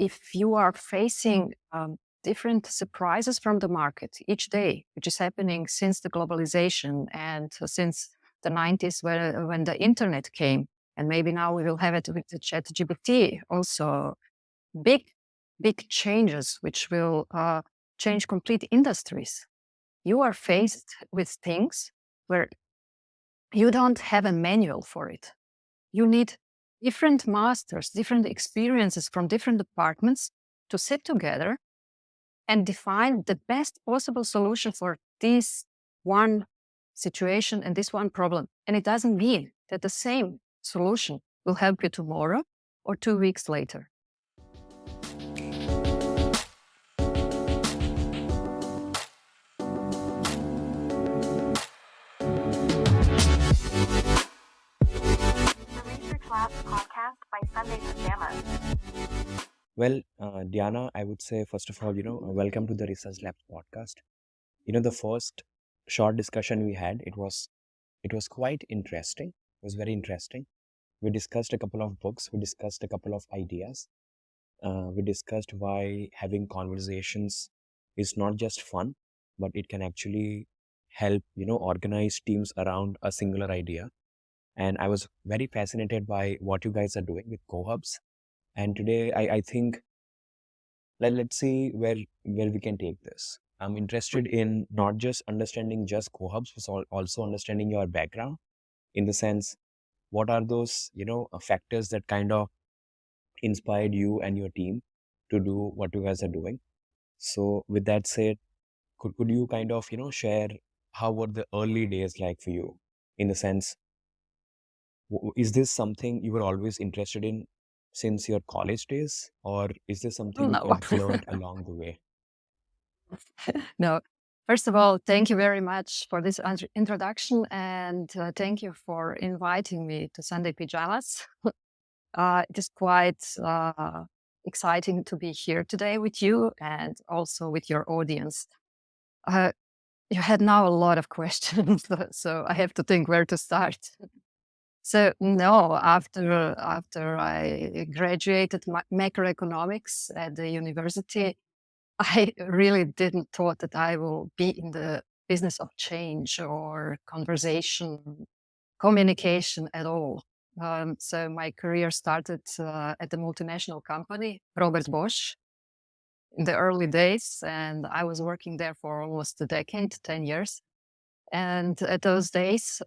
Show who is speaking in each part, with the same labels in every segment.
Speaker 1: if you are facing different surprises from the market each day, which is happening since the globalization and since the 90s when the internet came, and maybe now we will have it with the ChatGPT also, big changes which will change complete industries. You are faced with things where you don't have a manual for it. You need different masters, different experiences from different departments to sit together and define the best possible solution for this one situation and this one problem. And it doesn't mean that the same solution will help you tomorrow or 2 weeks later.
Speaker 2: Podcast by SundayPyjamas.
Speaker 3: Well, Diana, I would say, first of all, welcome to the Research Labs podcast. The first short discussion we had, it was quite interesting. It was very interesting. We discussed a couple of books. We discussed a couple of ideas. We discussed why having conversations is not just fun, but it can actually help, organize teams around a singular idea. And I was very fascinated by what you guys are doing with qohubs. And today, I think, let's see where we can take this. I'm interested in not just understanding just qohubs, but also understanding your background, in the sense, what are those, factors that kind of inspired you and your team to do what you guys are doing. So with that said, could you kind of, share how were the early days like for you, in the sense, is this something you were always interested in since your college days, or is this something you
Speaker 1: No.
Speaker 3: kind of learned along the way?
Speaker 1: No. First of all, thank you very much for this introduction, and thank you for inviting me to SundayPyjamas. It is quite exciting to be here today with you and also with your audience. You had now a lot of questions, so I have to think where to start. So no, after I graduated macroeconomics at the university, I really didn't thought that I will be in the business of change or conversation, communication at all. So my career started at the multinational company, Robert Bosch, in the early days, and I was working there for almost a decade, 10 years. And at those days,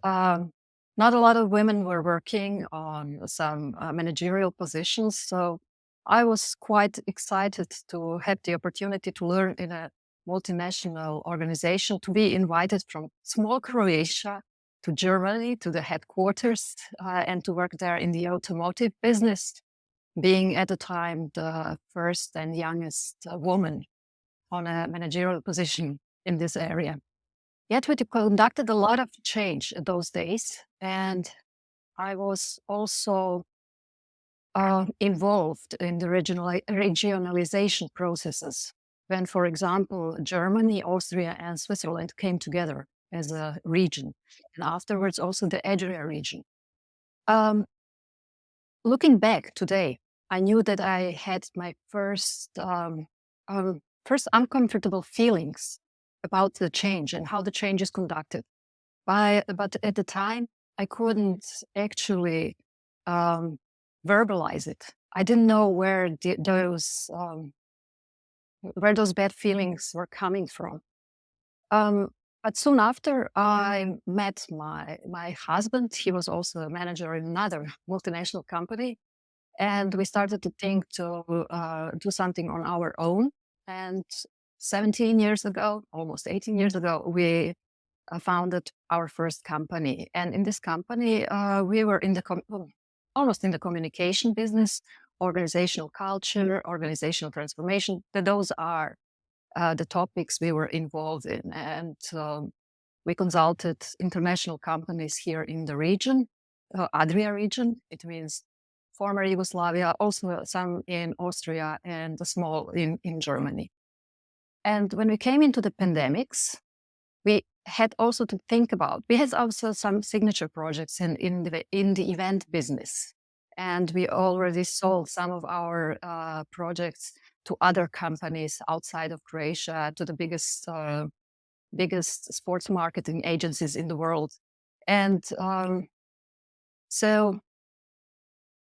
Speaker 1: not a lot of women were working on some managerial positions. So I was quite excited to have the opportunity to learn in a multinational organization, to be invited from small Croatia to Germany, to the headquarters, and to work there in the automotive business, being at the time the first and youngest woman on a managerial position in this area. Yet we conducted a lot of change in those days, and I was also involved in the regionalization processes when, for example, Germany, Austria, and Switzerland came together as a region, and afterwards also the Adria region. Looking back today, I knew that I had my first uncomfortable feelings about the change and how the change is conducted. But at the time, I couldn't actually verbalize it. I didn't know where those bad feelings were coming from. But soon after, I met my husband. He was also a manager in another multinational company. And we started to think to do something on our own. And 17 years ago, almost 18 years ago, we founded our first company. And in this company, we were in almost in the communication business, organizational culture, organizational transformation. Those are the topics we were involved in. And we consulted international companies here in the region, Adria region. It means former Yugoslavia, also some in Austria and a small in Germany. And when we came into the pandemics, we had also to think about, we had also some signature projects in the event business. and we already sold some of our projects to other companies outside of Croatia, to the biggest sports marketing agencies in the world. And so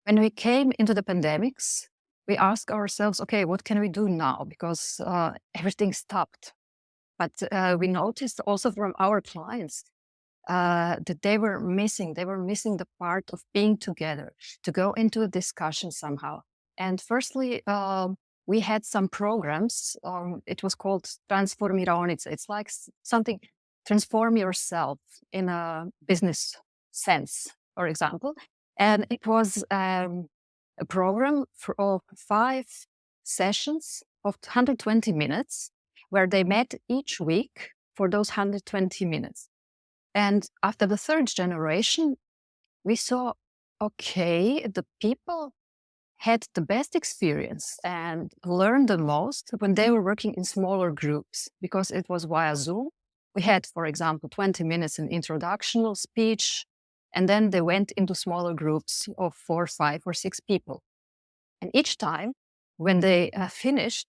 Speaker 1: when we came into the pandemics, we asked ourselves, okay, what can we do now? Because everything stopped. But we noticed also from our clients that they were missing the part of being together, to go into a discussion somehow. And firstly, we had some programs. It was called Transformironica. It's like something, transform yourself in a business sense, for example. And it was a program of 5 sessions of 120 minutes, where they met each week for those 120 minutes. And after the third generation, we saw, okay, the people had the best experience and learned the most when they were working in smaller groups, because it was via Zoom. We had, for example, 20 minutes in introductional speech, and then they went into smaller groups of 4, 5, or 6 people. And each time when they finished,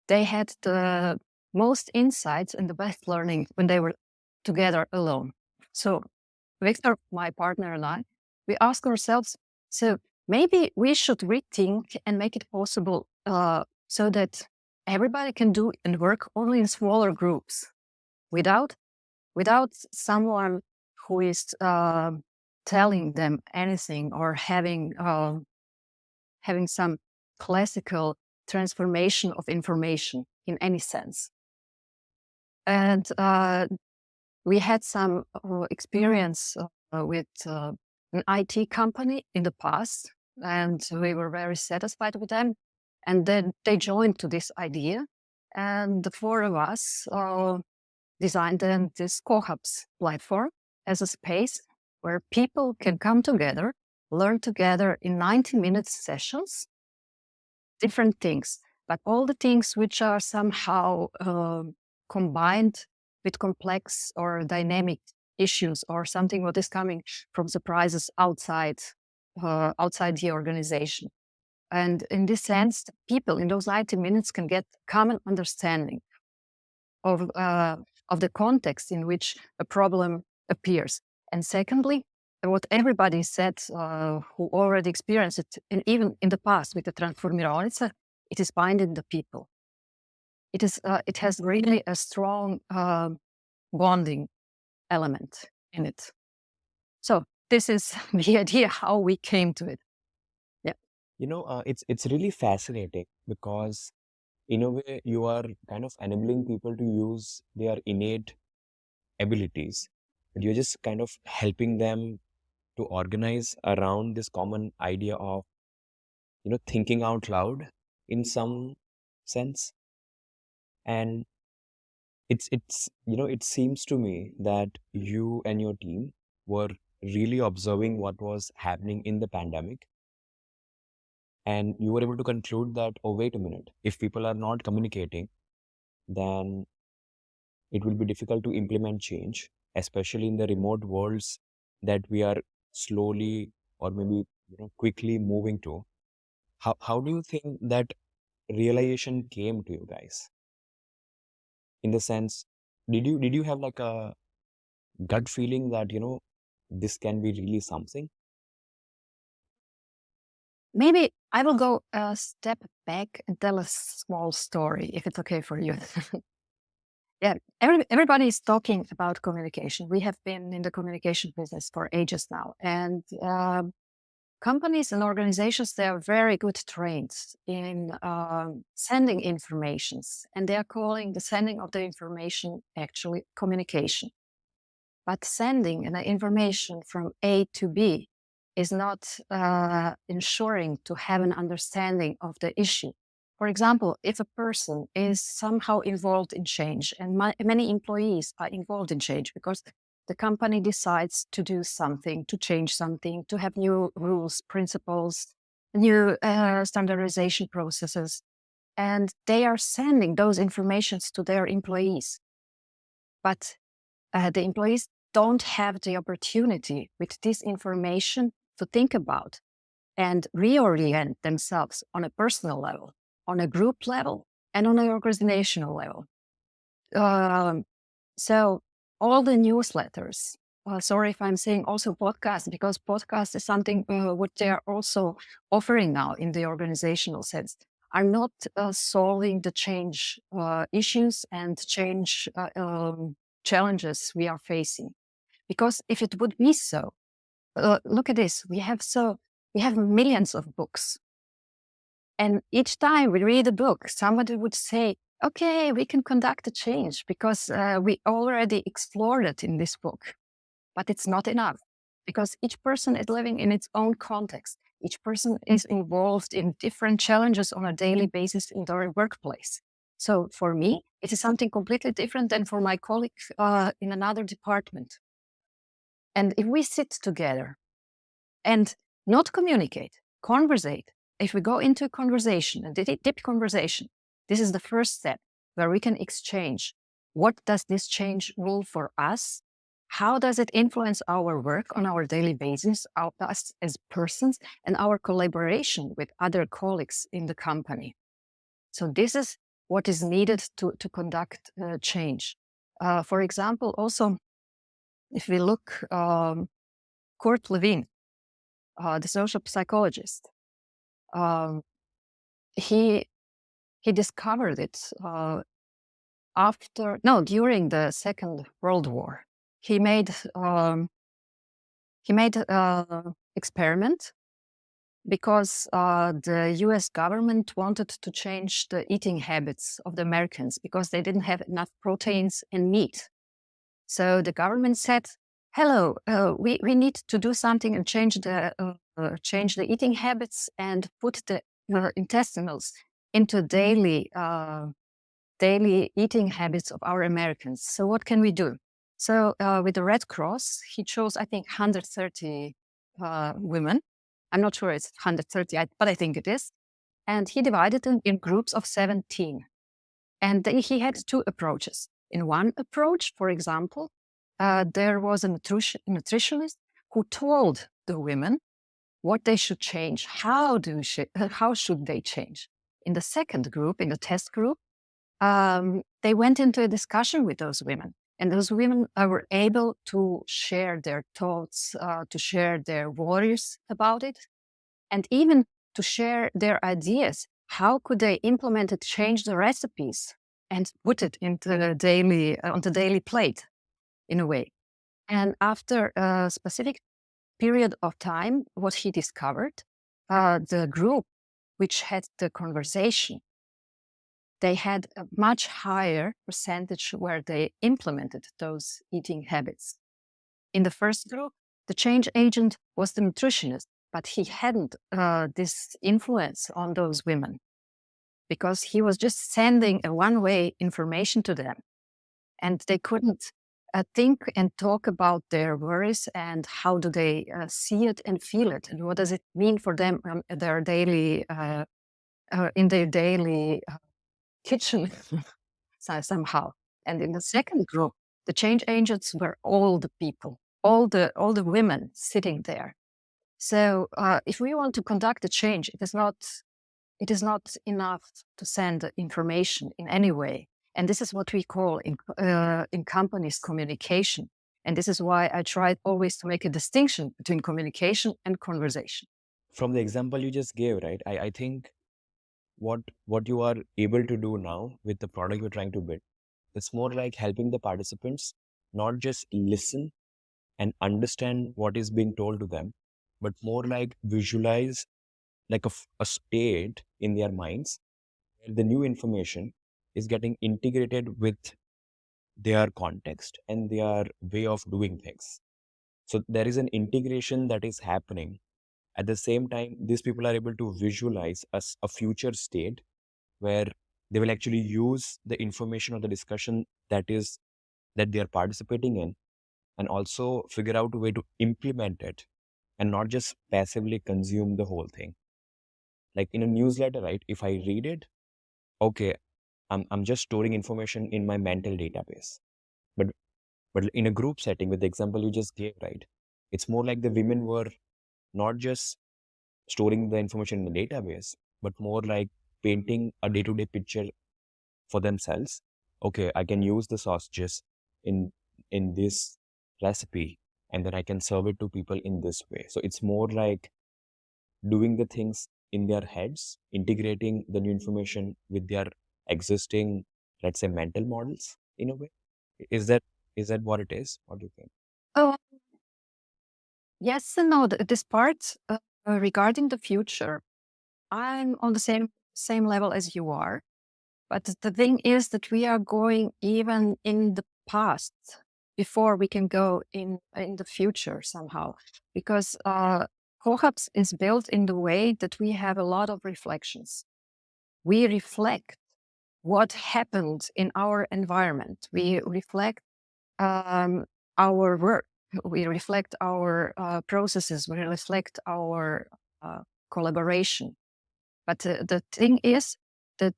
Speaker 1: they had the most insights and the best learning when they were together alone. So Victor, my partner, and I, we ask ourselves, so maybe we should rethink and make it possible so that everybody can do and work only in smaller groups without someone who is telling them anything, or having some classical transformation of information in any sense. And we had some experience with an IT company in the past, and we were very satisfied with them. And then they joined to this idea, and the 4 of us designed then this qohubs platform as a space where people can come together, learn together in 90-minute sessions, different things, but all the things which are somehow combined with complex or dynamic issues, or something what is coming from surprises outside the organization. And in this sense, the people in those 90 minutes can get common understanding of the context in which a problem appears. And secondly, what everybody said who already experienced it, and even in the past with the Transformironica, it is binding the people. It has really a strong bonding element in it. So this is the idea how we came to it. Yeah.
Speaker 3: It's really fascinating, because in a way you are kind of enabling people to use their innate abilities, but you're just kind of helping them to organize around this common idea of thinking out loud in some sense. And it seems to me that you and your team were really observing what was happening in the pandemic, and you were able to conclude that, oh, wait a minute, if people are not communicating, then it will be difficult to implement change, especially in the remote worlds that we are slowly, or maybe quickly moving to. How do you think that realization came to you guys? In the sense, did you have like a gut feeling that this can be really something?
Speaker 1: Maybe I will go a step back and tell a small story, if it's okay for you. Yeah, everybody is talking about communication. We have been in the communication business for ages now, and companies and organizations, they are very good trained in sending informations, and they are calling the sending of the information actually communication. But sending an information from A to B is not ensuring to have an understanding of the issue. For example, if a person is somehow involved in change, and many employees are involved in change because the company decides to do something, to change something, to have new rules, principles, new standardization processes, and they are sending those informations to their employees. But the employees don't have the opportunity with this information to think about and reorient themselves on a personal level, on a group level, and on an organizational level. So all the newsletters, sorry if I'm saying also podcast, because podcast is something what they are also offering now in the organizational sense, are not solving the change issues and change challenges we are facing. Because if it would be so, look at this, we have millions of books. And each time we read a book, somebody would say, okay, we can conduct a change because we already explored it in this book. But it's not enough because each person is living in its own context. Each person is involved in different challenges on a daily basis in their workplace. So for me, it is something completely different than for my colleague in another department. And if we sit together and not communicate, conversate, if we go into a conversation, a deep conversation, this is the first step where we can exchange. What does this change rule for us? How does it influence our work on our daily basis, us as persons, and our collaboration with other colleagues in the company? So this is what is needed to conduct change. For example, also, if we look, Kurt Lewin, the social psychologist, he discovered it during the Second World War. He made experiment because the US government wanted to change the eating habits of the Americans because they didn't have enough proteins and meat. So the government said, hello, we need to do something and change the eating habits and put the intestinals into daily eating habits of our Americans. So what can we do? So with the Red Cross, he chose, I think, 130 women. I'm not sure it's 130, but I think it is. And he divided them in groups of 17. And he had two approaches. In one approach, for example, there was a nutritionist who told the women what they should change, how should they change. In the second group, in the test group, they went into a discussion with those women. And those women were able to share their thoughts, to share their worries about it, and even to share their ideas. How could they implement it, change the recipes, and put it into on the daily plate, in a way? And after a specific period of time, what he discovered, the group which had the conversation, they had a much higher percentage where they implemented those eating habits. In the first group, the change agent was the nutritionist, but he hadn't this influence on those women because he was just sending a one-way information to them, and they couldn't think and talk about their worries and how do they see it and feel it, and what does it mean for them in their daily kitchen somehow. And in the second group, the change agents were all the people, all the women sitting there. So if we want to conduct a change, it is not enough to send information in any way. And this is what we call in companies communication. And this is why I tried always to make a distinction between communication and conversation.
Speaker 3: From the example you just gave, right, I think what you are able to do now with the product you're trying to build, it's more like helping the participants not just listen and understand what is being told to them, but more like visualize like a state in their minds where the new information is getting integrated with their context and their way of doing things. So there is an integration that is happening. At the same time, these people are able to visualize a future state where they will actually use the information or the discussion that they are participating in, and also figure out a way to implement it and not just passively consume the whole thing. Like in a newsletter, right? If I read it, okay, I'm just storing information in my mental database. But in a group setting, with the example you just gave, right? It's more like the women were not just storing the information in the database, but more like painting a day-to-day picture for themselves. Okay, I can use the sausages in this recipe, and then I can serve it to people in this way. So it's more like doing the things in their heads, integrating the new information with their existing, let's say, mental models in a way. Is that what it is? What do you think?
Speaker 1: Oh, yes and no. This part regarding the future, I'm on the same level as you are. But the thing is that we are going even in the past before we can go in the future somehow, because qohubs is built in the way that we have a lot of reflections. We reflect what happened in our environment. We reflect our work. We reflect our processes. We reflect our collaboration. But the thing is that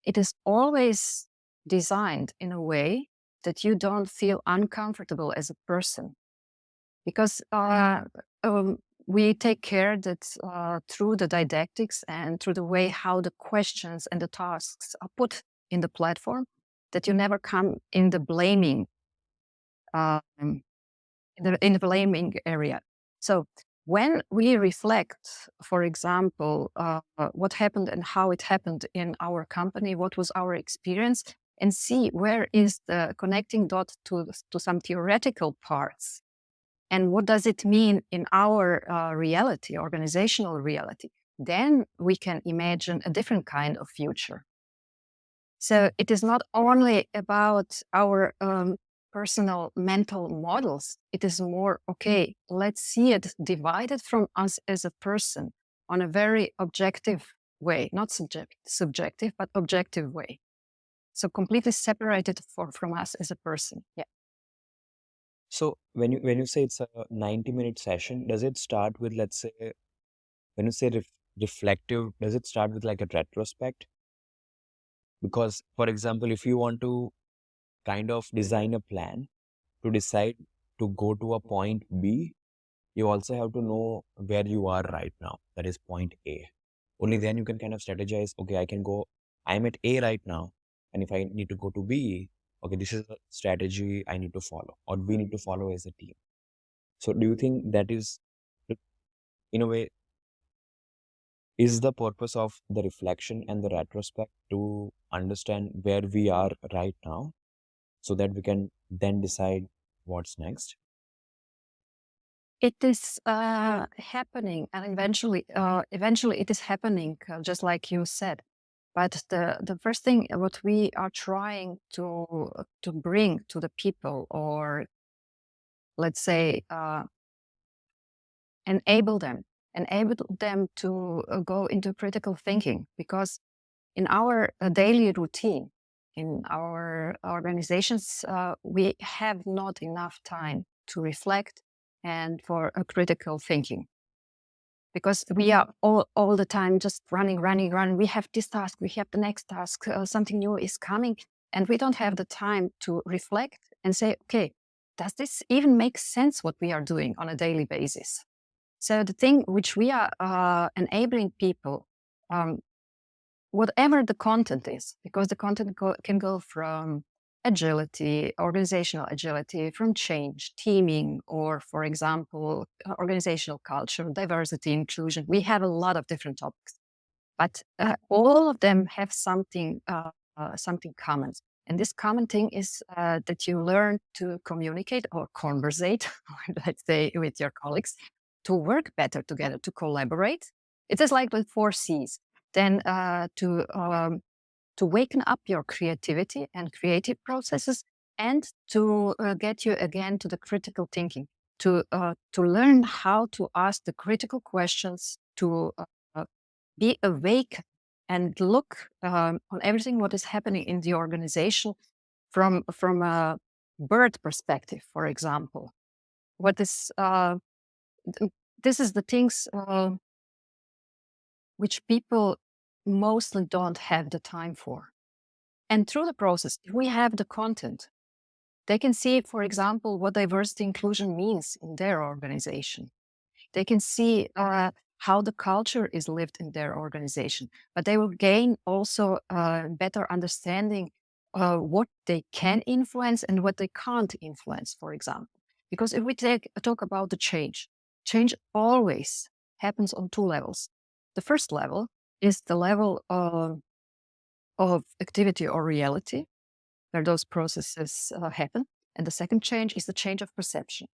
Speaker 1: it is always designed in a way that you don't feel uncomfortable as a person, because we take care that through the didactics and through the way how the questions and the tasks are put in the platform, that you never come in the blaming in the blaming area. So when we reflect, for example, what happened and how it happened in our company, what was our experience, and see where is the connecting dot to some theoretical parts, and what does it mean in our reality, organizational reality, then we can imagine a different kind of future. So it is not only about our personal mental models. It is more, okay, let's see it divided from us as a person on a very objective way, not subjective, but objective way. So completely separated from us as a person. Yeah.
Speaker 3: So when you say it's a 90-minute session, does it start with, let's say, when you say reflective, does it start with like a retrospect? Because, for example, if you want to kind of design a plan to decide to go to a point B, you also have to know where you are right now. That is point A. Only then you can kind of strategize, okay, I'm at A right now. And if I need to go to B, okay, this is a strategy I need to follow, or we need to follow as a team. So do you think that is, in a way, is the purpose of the reflection and the retrospect to understand where we are right now so that we can then decide what's next?
Speaker 1: It is happening, and eventually it is happening, just like you said. But the first thing what we are trying to bring to the people, or let's say enable them to go into critical thinking, because in our daily routine, in our organizations, we have not enough time to reflect and for a critical thinking, because we are all the time just running. We have this task, we have the next task, something new is coming, and we don't have the time to reflect and say, okay, does this even make sense what we are doing on a daily basis? So the thing which we are enabling people, whatever the content is, because the content can go from agility, organizational agility, from change, teaming, or, for example, organizational culture, diversity, inclusion. We have a lot of different topics, but all of them have something common. And this common thing is that you learn to communicate or conversate, let's say, with your colleagues, to work better together, to collaborate. It is like the 4 C's. Then to waken up your creativity and creative processes, and to get you again to the critical thinking, to learn how to ask the critical questions, to be awake and look on everything what is happening in the organization from a bird perspective, for example. What is this is the things which people mostly don't have the time for. And through the process, if we have the content, they can see, for example, what diversity inclusion means in their organization. They can see how the culture is lived in their organization, but they will gain also a better understanding what they can influence and what they can't influence, for example. Because if we talk about the change always happens on two levels. The first level is the level of activity or reality, where those processes happen. And the second change is the change of perception.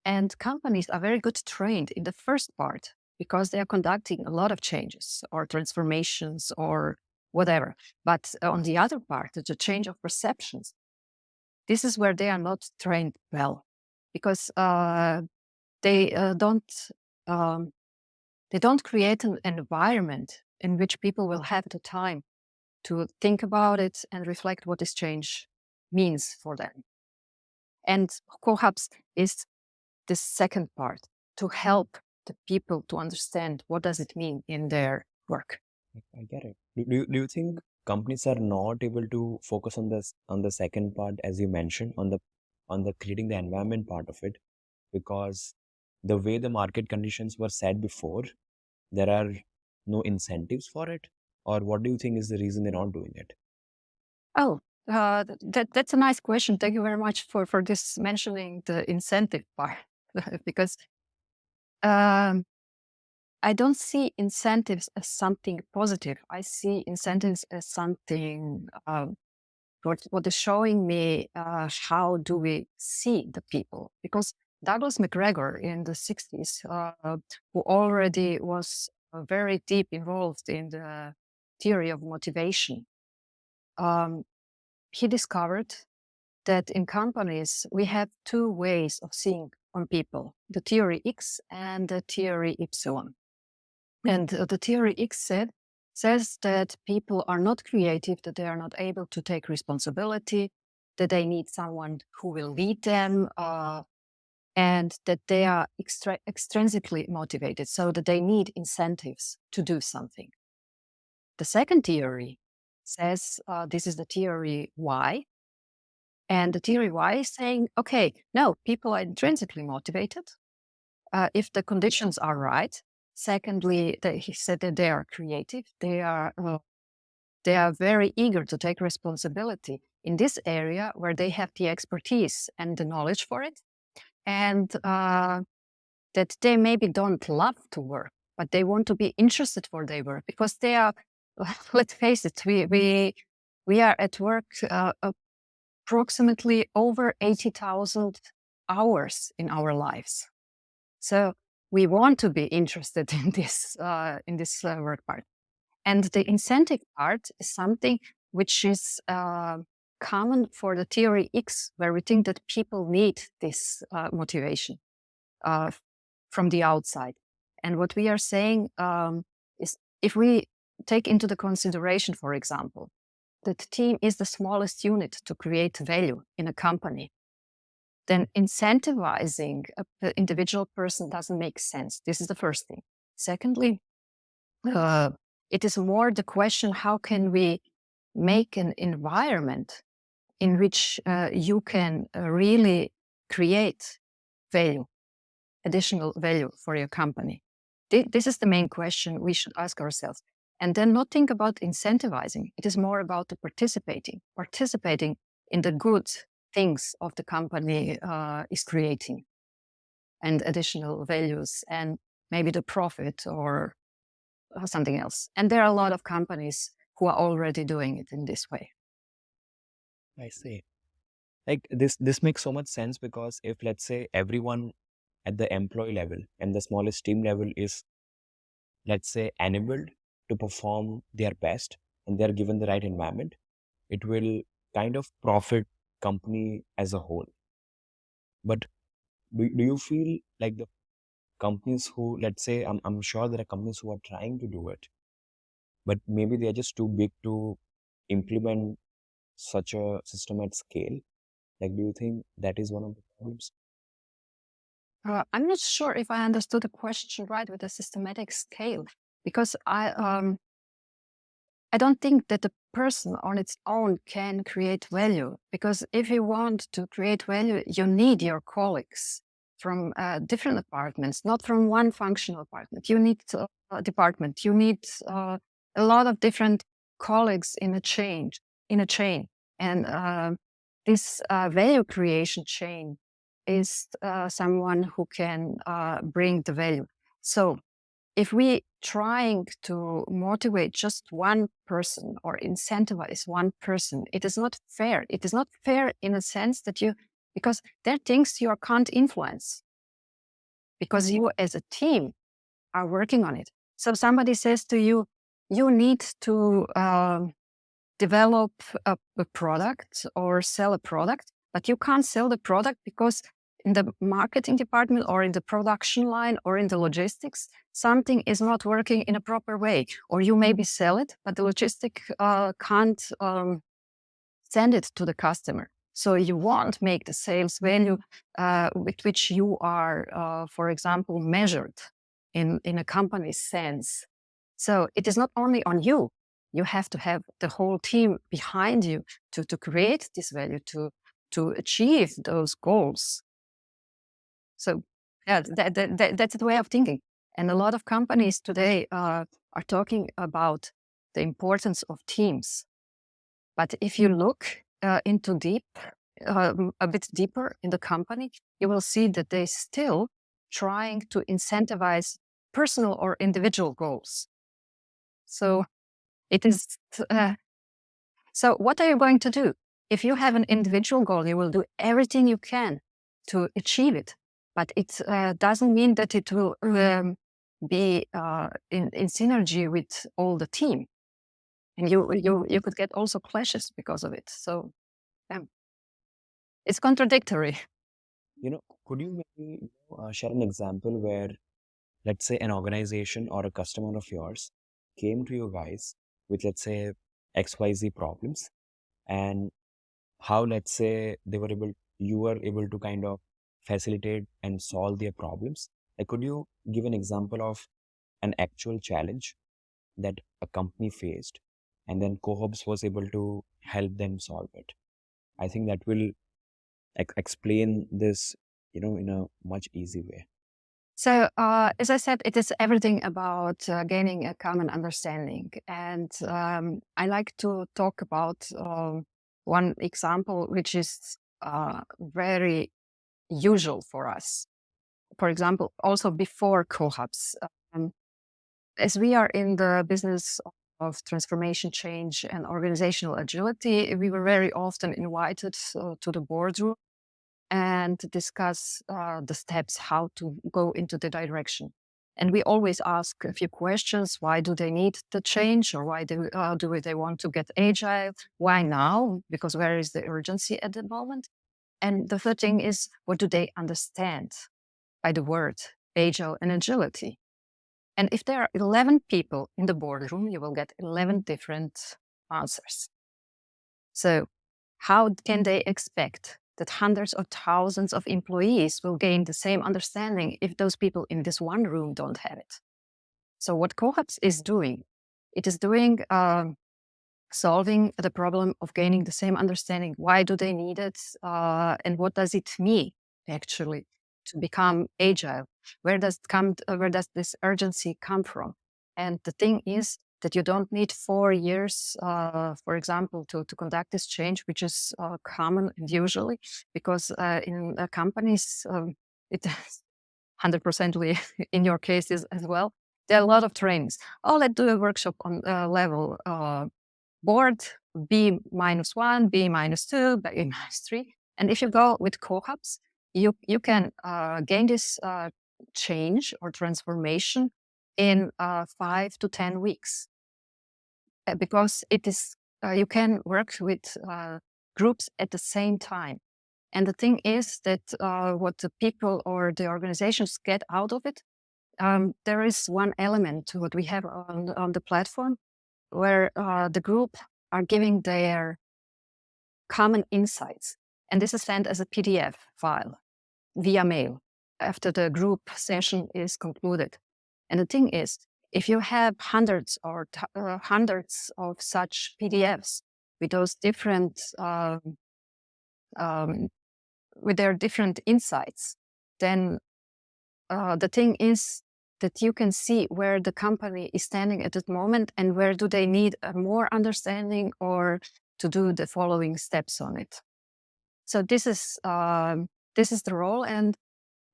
Speaker 1: And companies are very good trained in the first part because they are conducting a lot of changes or transformations or whatever. But on the other part, the change of perceptions, this is where they are not trained well, because they don't create an environment in which people will have the time to think about it and reflect what this change means for them. And qohubs is the second part, to help the people to understand what does it mean in their work.
Speaker 3: I get it. Do you think companies are not able to focus on the second part, as you mentioned, on the creating the environment part of it, because the way the market conditions were set before, there are no incentives for it? Or what do you think is the reason they're not doing it?
Speaker 1: Oh, that's a nice question. Thank you very much for this mentioning the incentive part, because I don't see incentives as something positive. I see incentives as something what is showing me how do we see the people. Because Douglas McGregor in the 60s, who already was very deep involved in the theory of motivation, he discovered that in companies we have two ways of seeing on people, the theory X and the theory Y. And the theory X says that people are not creative, that they are not able to take responsibility, that they need someone who will lead them, and that they are extrinsically motivated, so that they need incentives to do something. The second theory says this is the theory Y. And the theory Y is saying, okay, no, people are intrinsically motivated if the conditions are right. Secondly, he said that they are creative. They are very eager to take responsibility in this area where they have the expertise and the knowledge for it. And that they maybe don't love to work, but they want to be interested for their work, because they are, let's face it, we are at work approximately over 80,000 hours in our lives. So we want to be interested in this work part. And the incentive part is something which is common for the theory X, where we think that people need this motivation from the outside. And what we are saying is, if we take into the consideration, for example, that the team is the smallest unit to create value in a company, then incentivizing an individual person doesn't make sense. This is the first thing. Secondly, it is more the question, how can we make an environment in which you can really create value, additional value for your company? This is the main question we should ask ourselves. And then not think about incentivizing. It is more about the participating in the good things of the company is creating, and additional values, and maybe the profit or something else. And there are a lot of companies who are already doing it in this way.
Speaker 3: I see. Like this makes so much sense, because if, let's say, everyone at the employee level and the smallest team level is, let's say, enabled to perform their best and they're given the right environment, it will kind of profit company as a whole. But do you feel like the companies who, let's say, I'm sure there are companies who are trying to do it, but maybe they're just too big to implement such a system at scale? Like, do you think that is one of the problems?
Speaker 1: I'm not sure if I understood the question right with the systematic scale, because I don't think that the person on its own can create value, because if you want to create value, you need your colleagues from different departments, not from one functional department. You need a department. You need a lot of different colleagues in a chain. And this value creation chain is someone who can bring the value. So if we trying to motivate just one person or incentivize one person, it is not fair. It is not fair in a sense that because there are things you can't influence because you as a team are working on it. So somebody says to you, you need to develop a product or sell a product, but you can't sell the product because in the marketing department or in the production line or in the logistics, something is not working in a proper way. Or you maybe sell it, but the logistic can't send it to the customer. So you won't make the sales value with which you are, for example, measured in a company's sense. So it is not only on you. You have to have the whole team behind you to create this value, to achieve those goals. So yeah, that's the way of thinking. And a lot of companies today are talking about the importance of teams. But if you look into a bit deeper in the company, you will see that they still trying to incentivize personal or individual goals. So it is. So what are you going to do? If you have an individual goal, you will do everything you can to achieve it. But it doesn't mean that it will be in synergy with all the team. And you could get also clashes because of it. So it's contradictory.
Speaker 3: Could you maybe share an example where, let's say, an organization or a customer of yours came to you guys with, let's say, XYZ problems, and how, let's say, you were able to kind of facilitate and solve their problems? Like, could you give an example of an actual challenge that a company faced, and then qohubs was able to help them solve it? I think that will explain this, in a much easy way.
Speaker 1: So, as I said, it is everything about gaining a common understanding. And I like to talk about one example, which is very usual for us. For example, also before qohubs, as we are in the business of transformation, change, and organizational agility, we were very often invited to the boardroom and discuss the steps how to go into the direction. And we always ask a few questions. Why do they need the change? Or why do they want to get agile? Why now? Because where is the urgency at the moment? And the third thing is, what do they understand by the word agile and agility? And if there are 11 people in the boardroom, you will get 11 different answers. So how can they expect that hundreds of thousands of employees will gain the same understanding if those people in this one room don't have it? So what qohubs is doing, it is doing solving the problem of gaining the same understanding. Why do they need it? And what does it mean actually to become agile? Where does this urgency come from? And the thing is that you don't need 4 years, for example, to conduct this change, which is common usually, because in companies, it 100% in your cases as well, there are a lot of trainings. Oh, let's do a workshop on level board B-1, B-2, B-3. And if you go with qohubs, you can gain this change or transformation in 5 to 10 weeks. Because it is you can work with groups at the same time. And the thing is that what the people or the organizations get out of it, there is one element to what we have on the platform where the group are giving their common insights. And this is sent as a PDF file via mail after the group session is concluded. And the thing is, if you have hundreds of such PDFs with those different, with their different insights, then the thing is that you can see where the company is standing at that moment and where do they need a more understanding or to do the following steps on it. So this is the role, and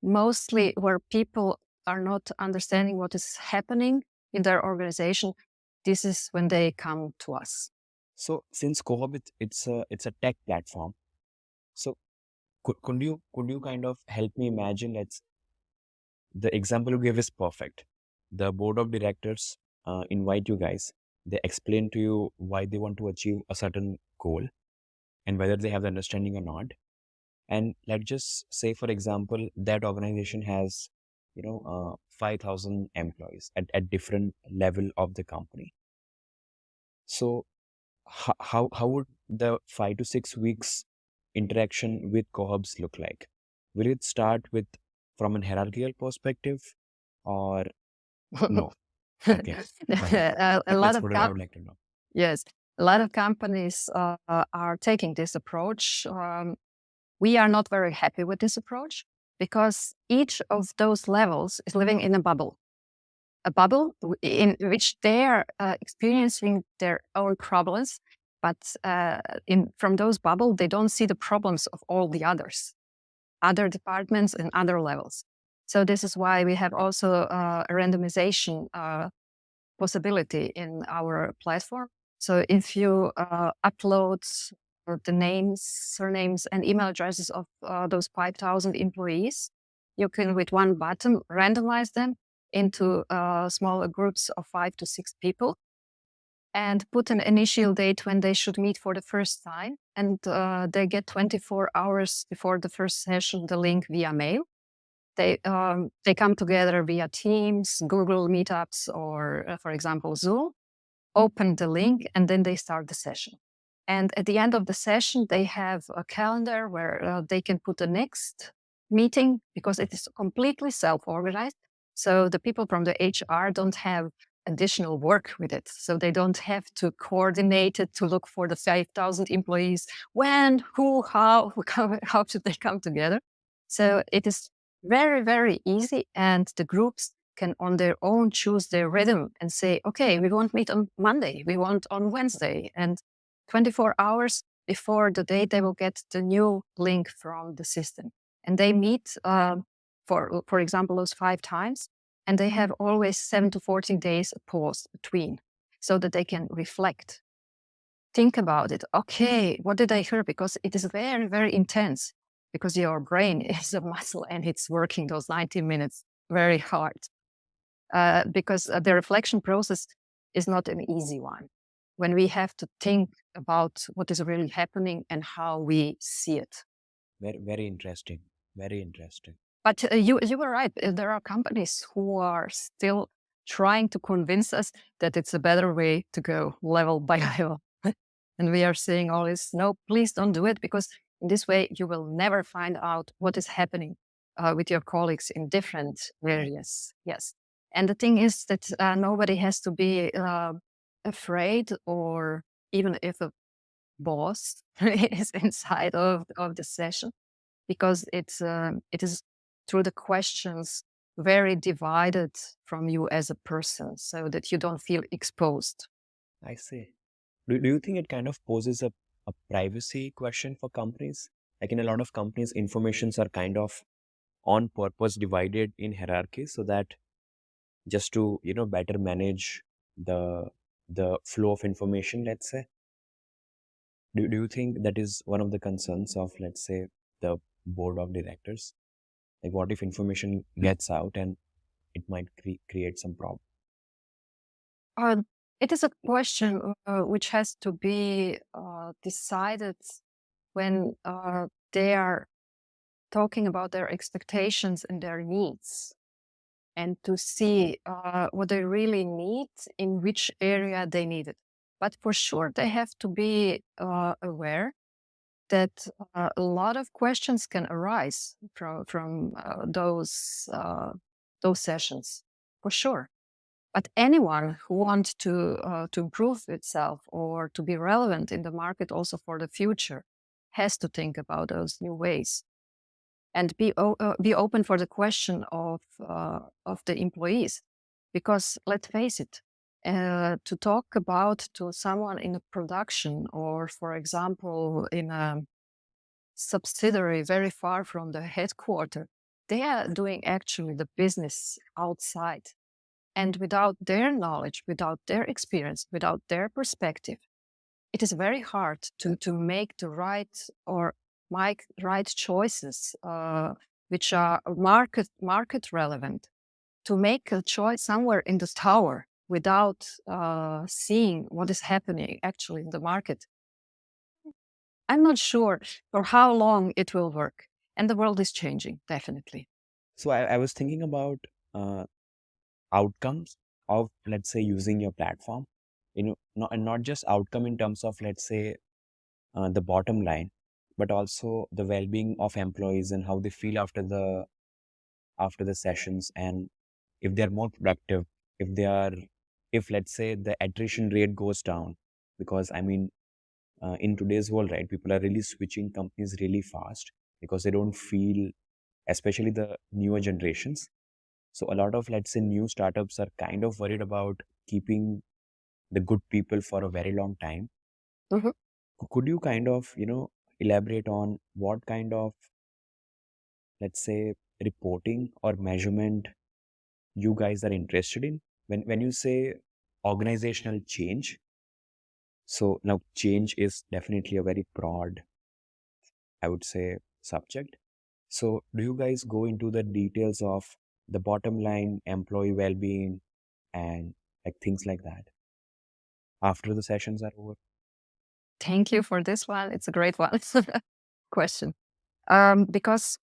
Speaker 1: mostly where people are not understanding what is happening in their organization, this is when they come to us.
Speaker 3: So since Cohub, it's a tech platform. So could you kind of help me imagine? The example you gave is perfect. The board of directors invite you guys. They explain to you why they want to achieve a certain goal and whether they have the understanding or not. And let's just say, for example, that organization has 5,000 employees at different level of the company. So how would the 5 to 6 weeks interaction with cohubs look like? Will it start with from an hierarchical perspective or no? Okay.
Speaker 1: A lot
Speaker 3: That's
Speaker 1: of
Speaker 3: what I would like to know.
Speaker 1: yes, a lot of companies are taking this approach. We are not very happy with this approach because each of those levels is living in a bubble in which they are experiencing their own problems, but from those bubbles, they don't see the problems of all the other departments and other levels. So this is why we have also a randomization possibility in our platform. So if you upload the names, surnames, and email addresses of those 5,000 employees, you can, with one button, randomize them into smaller groups of 5 to 6 people and put an initial date when they should meet for the first time. And they get 24 hours before the first session the link via mail. They come together via Teams, Google Meetups, or for example, Zoom, open the link, and then they start the session. And at the end of the session, they have a calendar where they can put the next meeting because it is completely self-organized. So the people from the HR don't have additional work with it. So they don't have to coordinate it to look for the 5,000 employees. When, who, how should they come together? So it is very, very easy. And the groups can on their own choose their rhythm and say, okay, we won't meet on Monday, we want on Wednesday. And 24 hours before the date, they will get the new link from the system. And they meet, for example, those 5 times, and they have always 7 to 14 days pause between so that they can reflect, think about it. Okay, what did I hear? Because it is very, very intense because your brain is a muscle and it's working those 90 minutes very hard. Because the reflection process is not an easy one when we have to think about what is really happening and how we see it.
Speaker 3: Very, very interesting. Very interesting.
Speaker 1: But you were right. There are companies who are still trying to convince us that it's a better way to go level by level. And we are saying always, no, please don't do it, because in this way you will never find out what is happening with your colleagues in different areas. Yes. And the thing is that nobody has to be afraid, or even if a boss is inside of the session, because it is through the questions very divided from you as a person, so that you don't feel exposed.
Speaker 3: I see. Do you think it kind of poses a privacy question for companies? Like in a lot of companies, informations are kind of on purpose divided in hierarchy so that just to better manage the flow of information, let's say. Do you think that is one of the concerns of, let's say, the board of directors? Like, what if information gets out and it might create some problem?
Speaker 1: It is a question which has to be decided when they are talking about their expectations and their needs, and to see what they really need, in which area they need it. But for sure, they have to be aware that a lot of questions can arise from those sessions, for sure. But anyone who wants to improve itself or to be relevant in the market also for the future has to think about those new ways. and be open for the question of the employees, because let's face it, to talk about to someone in a production, or for example in a subsidiary very far from the headquarter, they are doing actually the business outside, and without their knowledge, without their experience, without their perspective, it is very hard to make the right choices, which are market relevant. To make a choice somewhere in the tower without seeing what is happening actually in the market, I'm not sure for how long it will work. And the world is changing, definitely.
Speaker 3: So I was thinking about outcomes of, let's say, using your platform, and not just outcome in terms of, let's say, the bottom line, but also the well-being of employees and how they feel after the sessions, and if they're more productive, if they are, if let's say the attrition rate goes down, because I mean, in today's world, right, people are really switching companies really fast because they don't feel, especially the newer generations. So a lot of, let's say, new startups are kind of worried about keeping the good people for a very long time.
Speaker 1: Mhm.
Speaker 3: Could you kind of, elaborate on what kind of, let's say, reporting or measurement you guys are interested in when you say organizational change? So now change is definitely a very broad, I would say, subject. So do you guys go into the details of the bottom line, employee well-being, and like things like that after the sessions are over?
Speaker 1: Thank you for this one. It's a great one. Question. Because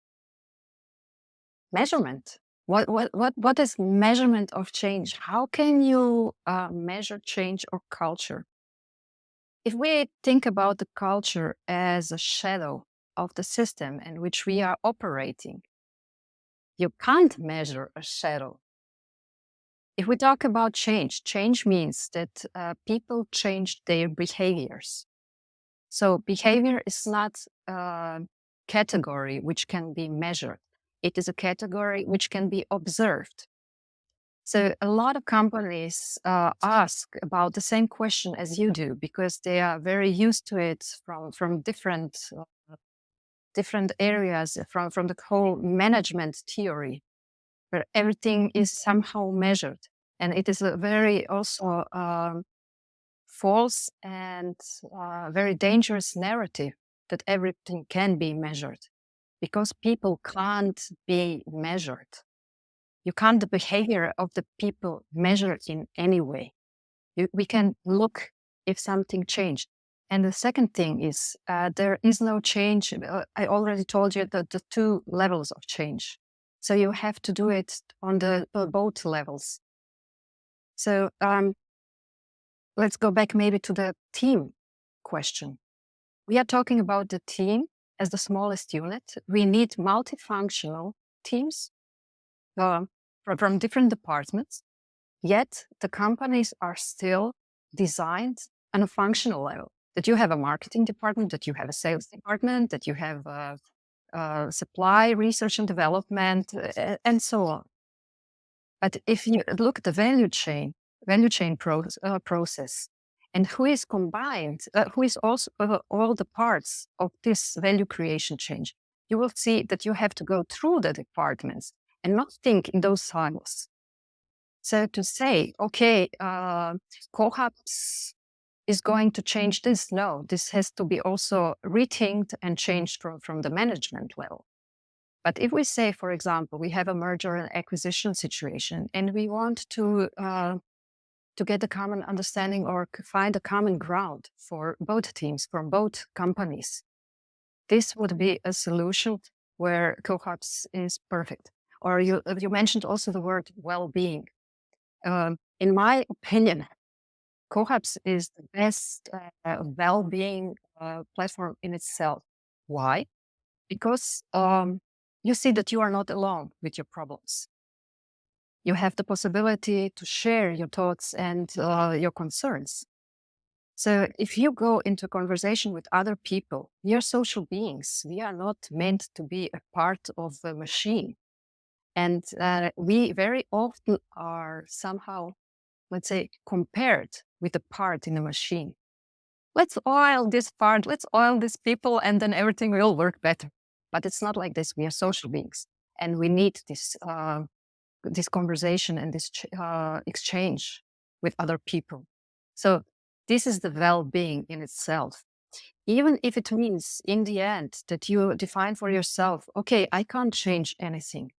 Speaker 1: measurement. What is measurement of change? How can you measure change or culture? If we think about the culture as a shadow of the system in which we are operating, you can't measure a shadow. If we talk about change, change means that people change their behaviors. So behavior is not a category which can be measured. It is a category which can be observed. So a lot of companies ask about the same question as you do, because they are very used to it from different areas, from the whole management theory, where everything is somehow measured. And it is a very also false and very dangerous narrative that everything can be measured, because people can't be measured. You can't the behavior of the people measured in any way. We can look if something changed. And the second thing is there is no change. I already told you the two levels of change. So you have to do it on the both levels. So let's go back maybe to the team question. We are talking about the team as the smallest unit. We need multifunctional teams from different departments, yet the companies are still designed on a functional level. That you have a marketing department, that you have a sales department, that you have supply, research and development, and so on. But if you look at the value chain process, and who is combined, who is also all the parts of this value creation change, you will see that you have to go through the departments and not think in those silos. So to say, okay, qohubs is going to change this, no, this has to be also rethinked and changed from the management level. But if we say, for example, we have a merger and acquisition situation, and we want to get a common understanding or find a common ground for both teams, from both companies, this would be a solution where qohubs is perfect. Or you mentioned also the word well-being. In my opinion, qohubs is the best well-being platform in itself. Why? Because you see that you are not alone with your problems. You have the possibility to share your thoughts and your concerns. So if you go into conversation with other people, we are social beings. We are not meant to be a part of a machine. And we very often are somehow, let's say, compared with a part in a machine. Let's oil this part, let's oil these people, and then everything will work better. But it's not like this. We are social beings, and we need this conversation and this exchange with other people. So this is the well-being in itself. Even if it means in the end that you define for yourself, okay, I can't change anything,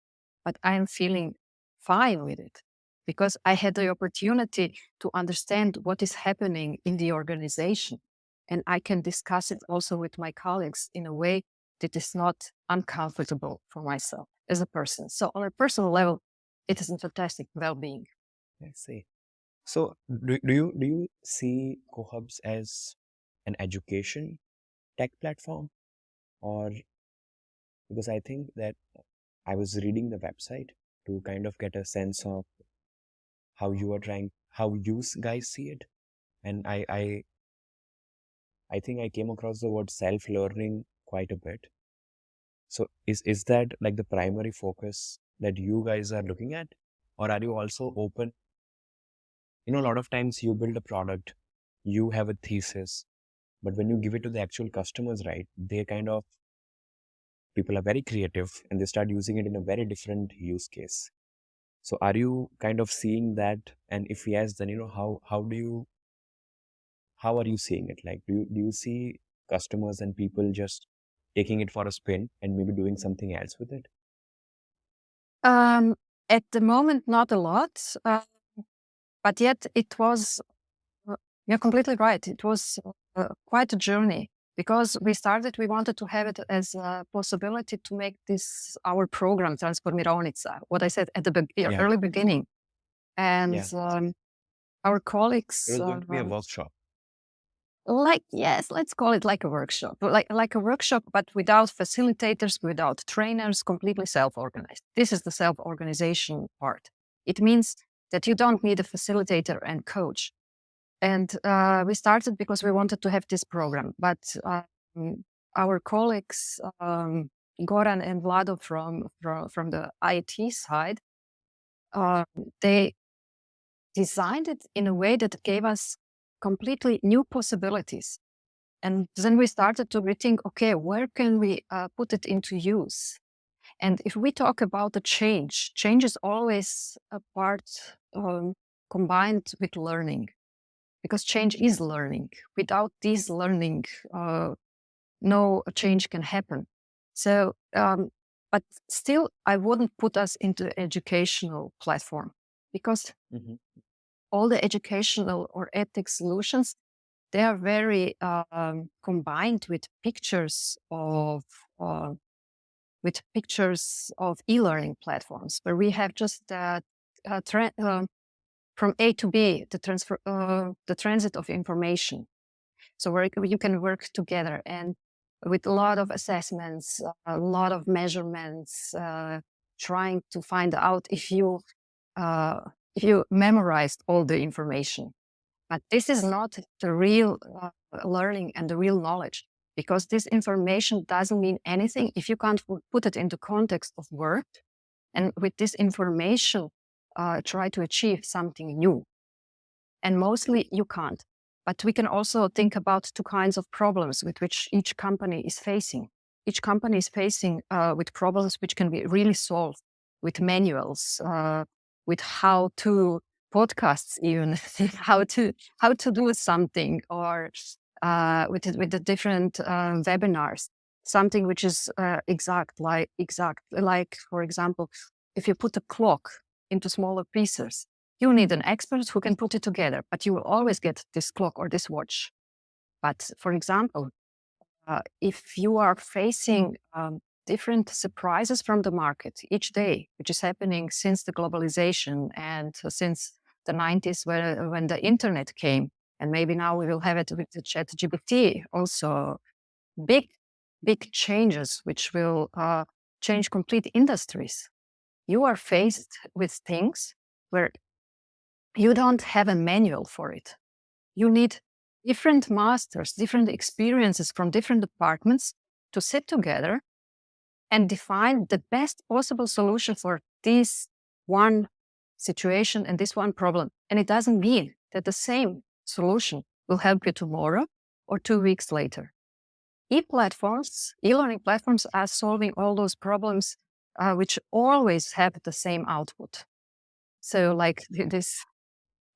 Speaker 1: but I am feeling fine with it because I had the opportunity to understand what is happening in the organization. And I can discuss it also with my colleagues in a way that is not uncomfortable for myself as a person. So on a personal level, it is a fantastic well-being.
Speaker 3: I see. So do you see qohubs as an education tech platform, or because I think that I was reading the website to kind of get a sense of how you guys see it, and I think I came across the word self-learning quite a bit. So is that like the primary focus that you guys are looking at, or are you also open? A lot of times you build a product, you have a thesis, but when you give it to the actual customers, right, people are very creative and they start using it in a very different use case. So are you kind of seeing that? And if yes, then how are you seeing it? Like, do you see customers and people just taking it for a spin and maybe doing something else with it?
Speaker 1: Um, at the moment, not a lot, but yet it was, you're completely right. It was quite a journey because we wanted to have it as a possibility to make this our program, Transformirovnica, what I said at the
Speaker 3: Yeah,
Speaker 1: early beginning. And
Speaker 3: yeah.
Speaker 1: our
Speaker 3: It
Speaker 1: colleagues,
Speaker 3: was going to be a workshop.
Speaker 1: yes, let's call it like a workshop, like a workshop, but without facilitators, without trainers, completely self-organized. This is the self-organization part. It means that you don't need a facilitator and coach. And we started because we wanted to have this program, but our colleagues, Goran and Vlado from the IT side, uh, they designed it in a way that gave us completely new possibilities. And then we started to rethink, okay, where can we put it into use? And if we talk about the change is always a part combined with learning, because change is learning. Without this learning, no change can happen. So, but still, I wouldn't put us into educational platform because
Speaker 3: Hmm.
Speaker 1: all the educational or ethics solutions, they are very combined with uh, pictures of e-learning platforms where we have just from A to B, the transit of information. So where you can work together and with a lot of assessments, a lot of measurements, trying to find out uh, if you memorized all the information. But this is not the real learning and the real knowledge, because this information doesn't mean anything if you can't put it into context of work. And with this information, try to achieve something new. And mostly you can't. But we can also think about two kinds of problems with which each company is facing. Each company is facing with problems which can be really solved with manuals, with how to podcasts, even how to do something, or with the different webinars. Something which is exact, like for example, if you put a clock into smaller pieces, you need an expert who can put it together, but you will always get this clock or this watch. But for example, if you are facing different surprises from the market each day, which is happening since the globalization and since the 90s when the internet came, and maybe now we will have it with the chat GPT also, big, big changes which will change complete industries. You are faced with things where you don't have a manual for it. You need different masters, different experiences from different departments to sit together and define the best possible solution for this one situation and this one problem. And it doesn't mean that the same solution will help you tomorrow or 2 weeks later. E-platforms, e-learning platforms are solving all those problems which always have the same output. So like this,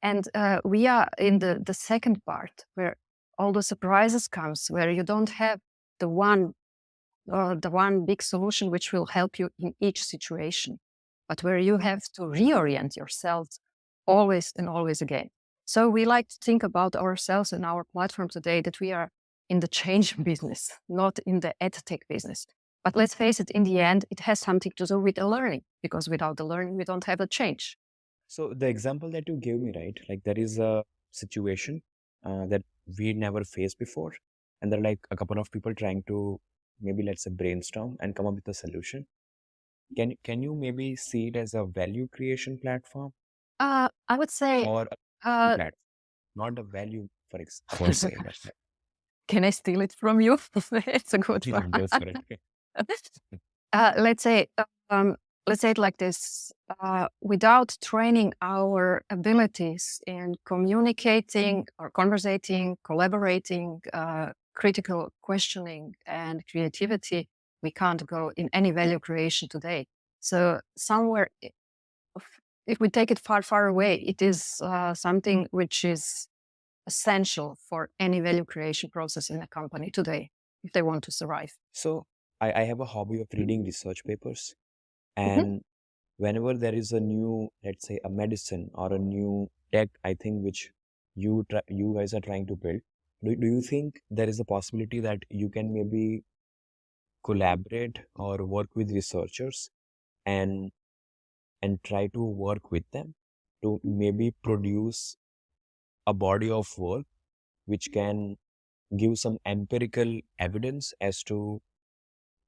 Speaker 1: and we are in the second part where all the surprises comes, where you don't have the one big solution which will help you in each situation, but where you have to reorient yourself always and always again. So we like to think about ourselves and our platform today that we are in the change business, not in the edtech business. But let's face it, in the end, it has something to do with the learning, because without the learning, we don't have the change.
Speaker 3: So the example that you gave me, right? Like there is a situation that we never faced before, and there are like a couple of people trying to maybe let's say brainstorm and come up with a solution. Can you maybe see it as a value creation platform
Speaker 1: I would say,
Speaker 3: or a
Speaker 1: uh,
Speaker 3: platform, not a value for say, but
Speaker 1: can I steal it from you? It's a good
Speaker 3: yeah,
Speaker 1: one.
Speaker 3: go for it.
Speaker 1: Let's say it like this. Without training our abilities in communicating or conversating, collaborating, critical questioning, and creativity, we can't go in any value creation today. So somewhere, if we take it far, far away, it is something which is essential for any value creation process in a company today if they want to survive.
Speaker 3: So I have a hobby of reading research papers,
Speaker 1: Mhm.
Speaker 3: and whenever there is a new, let's say, a medicine or a new tech, I think which you guys are trying to build, do you think there is a possibility that you can maybe collaborate or work with researchers and try to work with them to maybe produce a body of work which can give some empirical evidence as to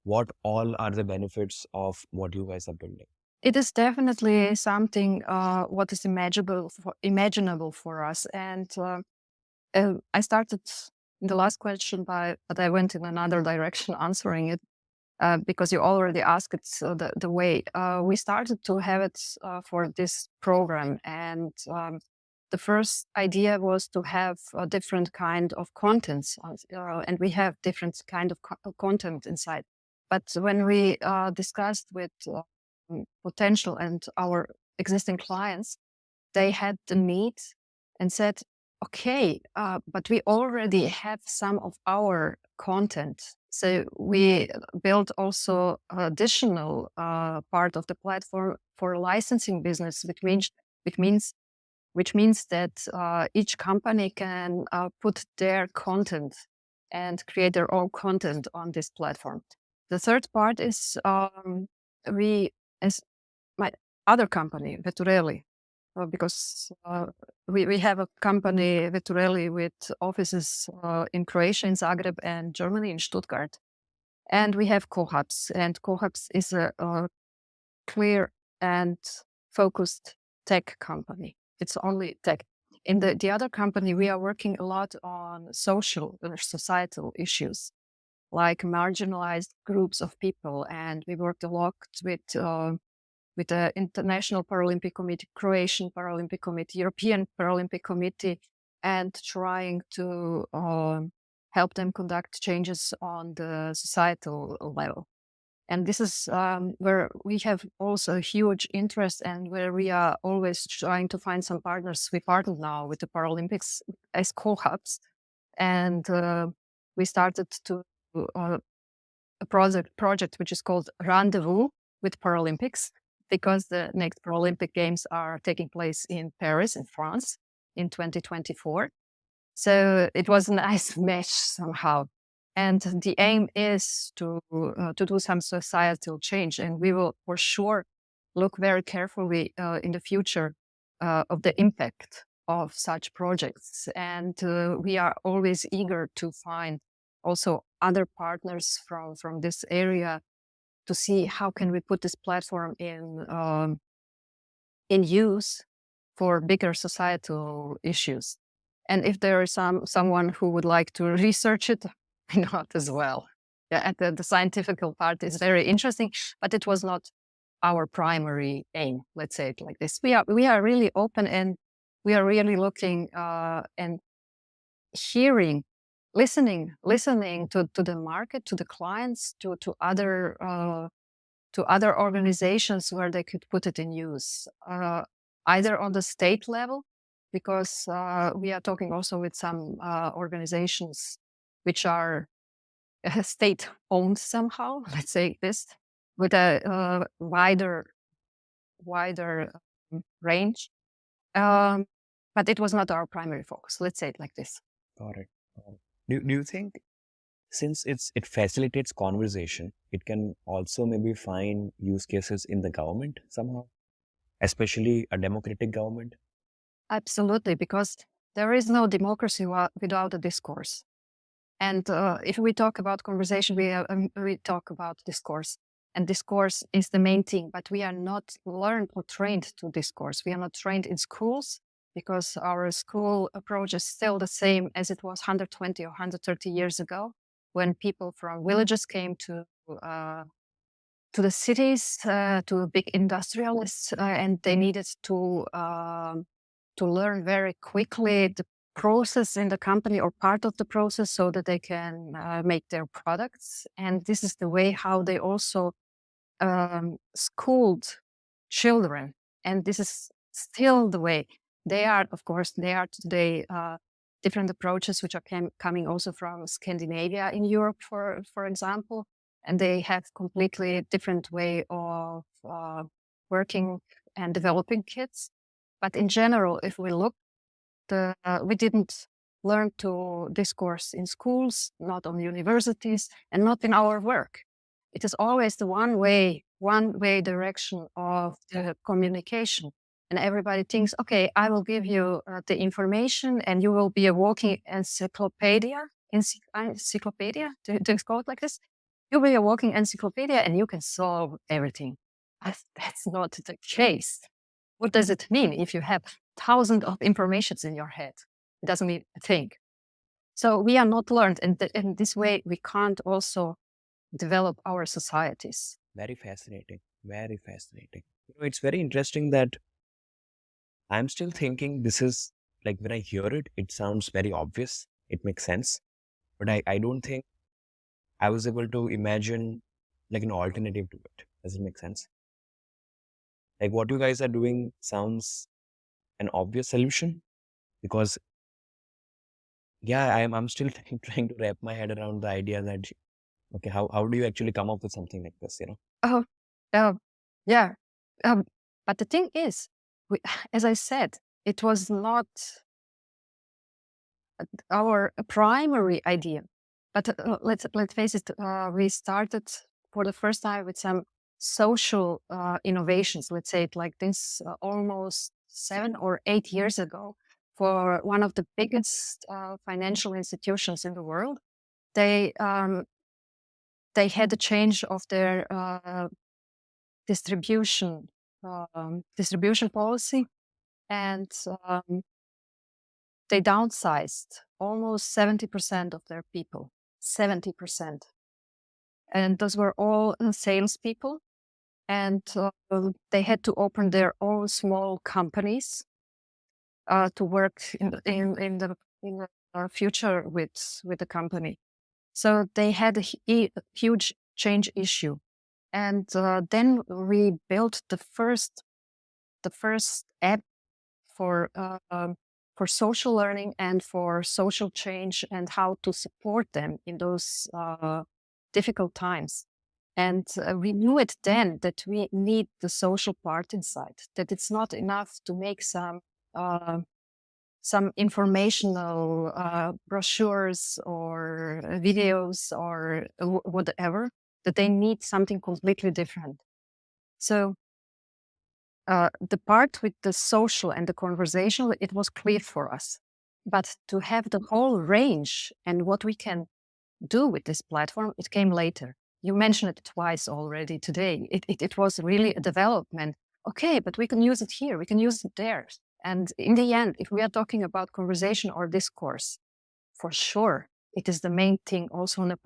Speaker 3: what all are the benefits of what you guys are building?
Speaker 1: It is definitely something what is imaginable for us. And I started in the last question but I went in another direction answering it because you already asked it the way. We started to have it for this program. And the first idea was to have a different kind of contents. And we have different kind of content inside. But when we discussed with potential and our existing clients, they had the need and said, okay, but we already have some of our content. So we built also additional part of the platform for licensing business, which means that each company can put their content and create their own content on this platform. The third part is we, as my other company, Vetturelli, because we have a company, Vetturelli, with offices in Croatia, in Zagreb, and Germany, in Stuttgart. And we have qohubs, and qohubs is a clear and focused tech company. It's only tech. In the other company, we are working a lot on social or societal issues, like marginalized groups of people. And we worked a lot with the International Paralympic Committee, Croatian Paralympic Committee, European Paralympic Committee, and trying to help them conduct changes on the societal level. And this is where we have also a huge interest and where we are always trying to find some partners. We partnered now with the Paralympics as qohubs, and we started to a project which is called Rendezvous with Paralympics, because the next Paralympic Games are taking place in Paris, in France, in 2024. So it was a nice match somehow. And the aim is to do some societal change. And we will for sure look very carefully in the future of the impact of such projects. And we are always eager to find also other partners from this area to see how can we put this platform in use for bigger societal issues. And if there is someone who would like to research it, why not as well? Yeah, and the scientific part is very interesting, but it was not our primary aim. Let's say it like this. We are really open, and we are really looking and hearing, listening to the market, to the clients, to other organizations where they could put it in use, either on the state level, because we are talking also with some organizations which are state-owned somehow, let's say this, with a wider range. But it was not our primary focus. Let's say it like this.
Speaker 3: Got it. Do you think since it facilitates conversation, it can also maybe find use cases in the government somehow, especially a democratic government?
Speaker 1: Absolutely, because there is no democracy without a discourse. And if we talk about conversation, we talk about discourse. And discourse is the main thing, but we are not learned or trained to discourse. We are not trained in schools because our school approach is still the same as it was 120 or 130 years ago, when people from villages came to the cities, to big industrialists, and they needed to learn very quickly the process in the company or part of the process so that they can make their products. And this is the way how they also schooled children. And this is still the way. They are today different approaches which are coming also from Scandinavia in Europe, for example. And they have completely different way of working and developing kids. But in general, if we look, we didn't learn to discourse in schools, not on universities, and not in our work. It is always the one way direction of the communication. And everybody thinks, okay, I will give you the information and you will be a walking encyclopedia. Encyclopedia? Do you call it like this? You'll be a walking encyclopedia and you can solve everything. That's not the case. What does it mean if you have thousands of informations in your head? It doesn't mean a thing. So we are not learned, and in this way, we can't also develop our societies.
Speaker 3: Very fascinating. Very fascinating. It's very interesting that I'm still thinking this is like when I hear it, it sounds very obvious. It makes sense. But I don't think I was able to imagine like an alternative to it. Does it make sense? Like what you guys are doing sounds an obvious solution because yeah, I'm still trying to wrap my head around the idea that okay, how do you actually come up with something like this,
Speaker 1: Oh, yeah. But the thing is, as I said, it was not our primary idea. But let's face it, we started for the first time with some social innovations, let's say it like this, almost 7 or 8 years ago, for one of the biggest financial institutions in the world. They had a change of their distribution policy, and they downsized almost 70% of their people. 70%. And those were all salespeople. And they had to open their own small companies to work in the future with the company. So they had a huge change issue. And then we built the first app for social learning and for social change and how to support them in those difficult times. And we knew it then that we need the social part inside, that it's not enough to make some informational brochures or videos or whatever, that they need something completely different. So the part with the social and the conversational, it was clear for us. But to have the whole range and what we can do with this platform, it came later. You mentioned it twice already today. It was really a development. Okay, but we can use it here. We can use it there. And in the end, if we are talking about conversation or discourse, for sure, it is the main thing also on the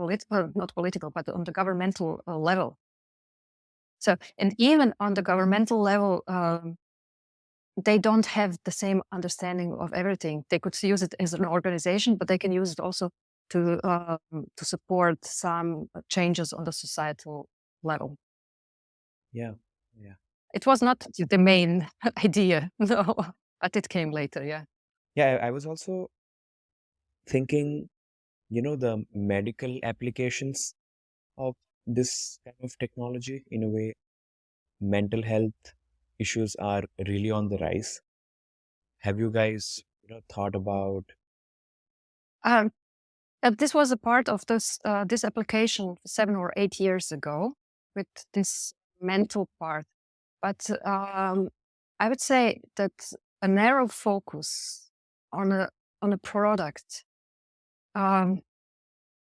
Speaker 1: not political, but on the governmental level. So, and even on the governmental level, they don't have the same understanding of everything. They could use it as an organization, but they can use it also to support some changes on the societal level.
Speaker 3: Yeah.
Speaker 1: It was not the main idea, no, but it came later. Yeah.
Speaker 3: Yeah, I was also thinking, the medical applications of this kind of technology. In a way, mental health issues are really on the rise. Have you guys, thought about?
Speaker 1: Um, this was a part of this application 7 or 8 years ago with this mental part. But I would say that a narrow focus on a product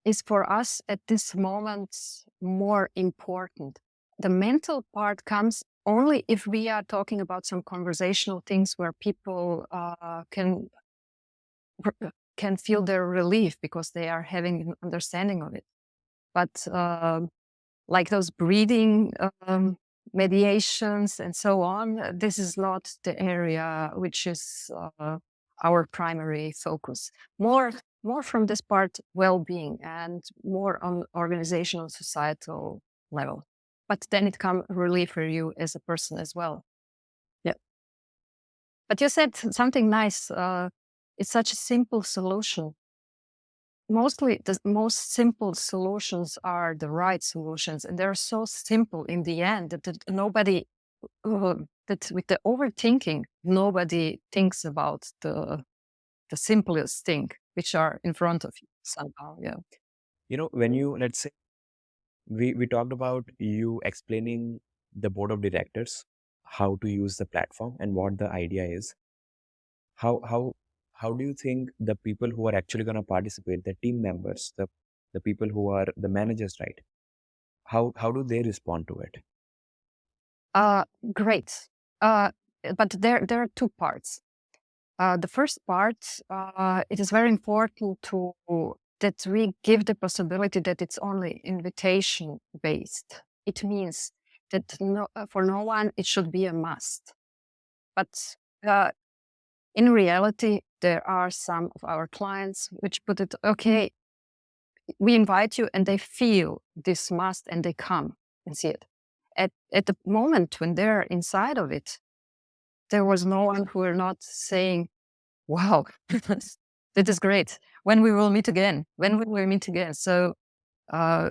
Speaker 1: is for us at this moment more important. The mental part comes only if we are talking about some conversational things where people can feel their relief because they are having an understanding of it. But like those breathing mediations and so on, this is not the area which is our primary focus. More from this part, well-being, and more on organizational, societal level. But then it can relieve for you as a person as well. Yeah. But you said something nice. It's such a simple solution. Mostly the most simple solutions are the right solutions, and they're so simple in the end that nobody that with the overthinking, nobody thinks about the simplest thing which are in front of you somehow. Yeah.
Speaker 3: When let's say, we talked about you explaining the board of directors how to use the platform and what the idea is. How do you think the people who are actually going to participate, the team members, the people who are the managers, right? How do they respond to it?
Speaker 1: Great. But there are two parts. The first part, it is very important that we give the possibility that it's only invitation based. It means that for no one it should be a must. But in reality, there are some of our clients which put it, okay, we invite you, and they feel this must, and they come and see it. At the moment when they're inside of it, there was no one who were not saying, wow, that is great. When we will meet again? When will we meet again? So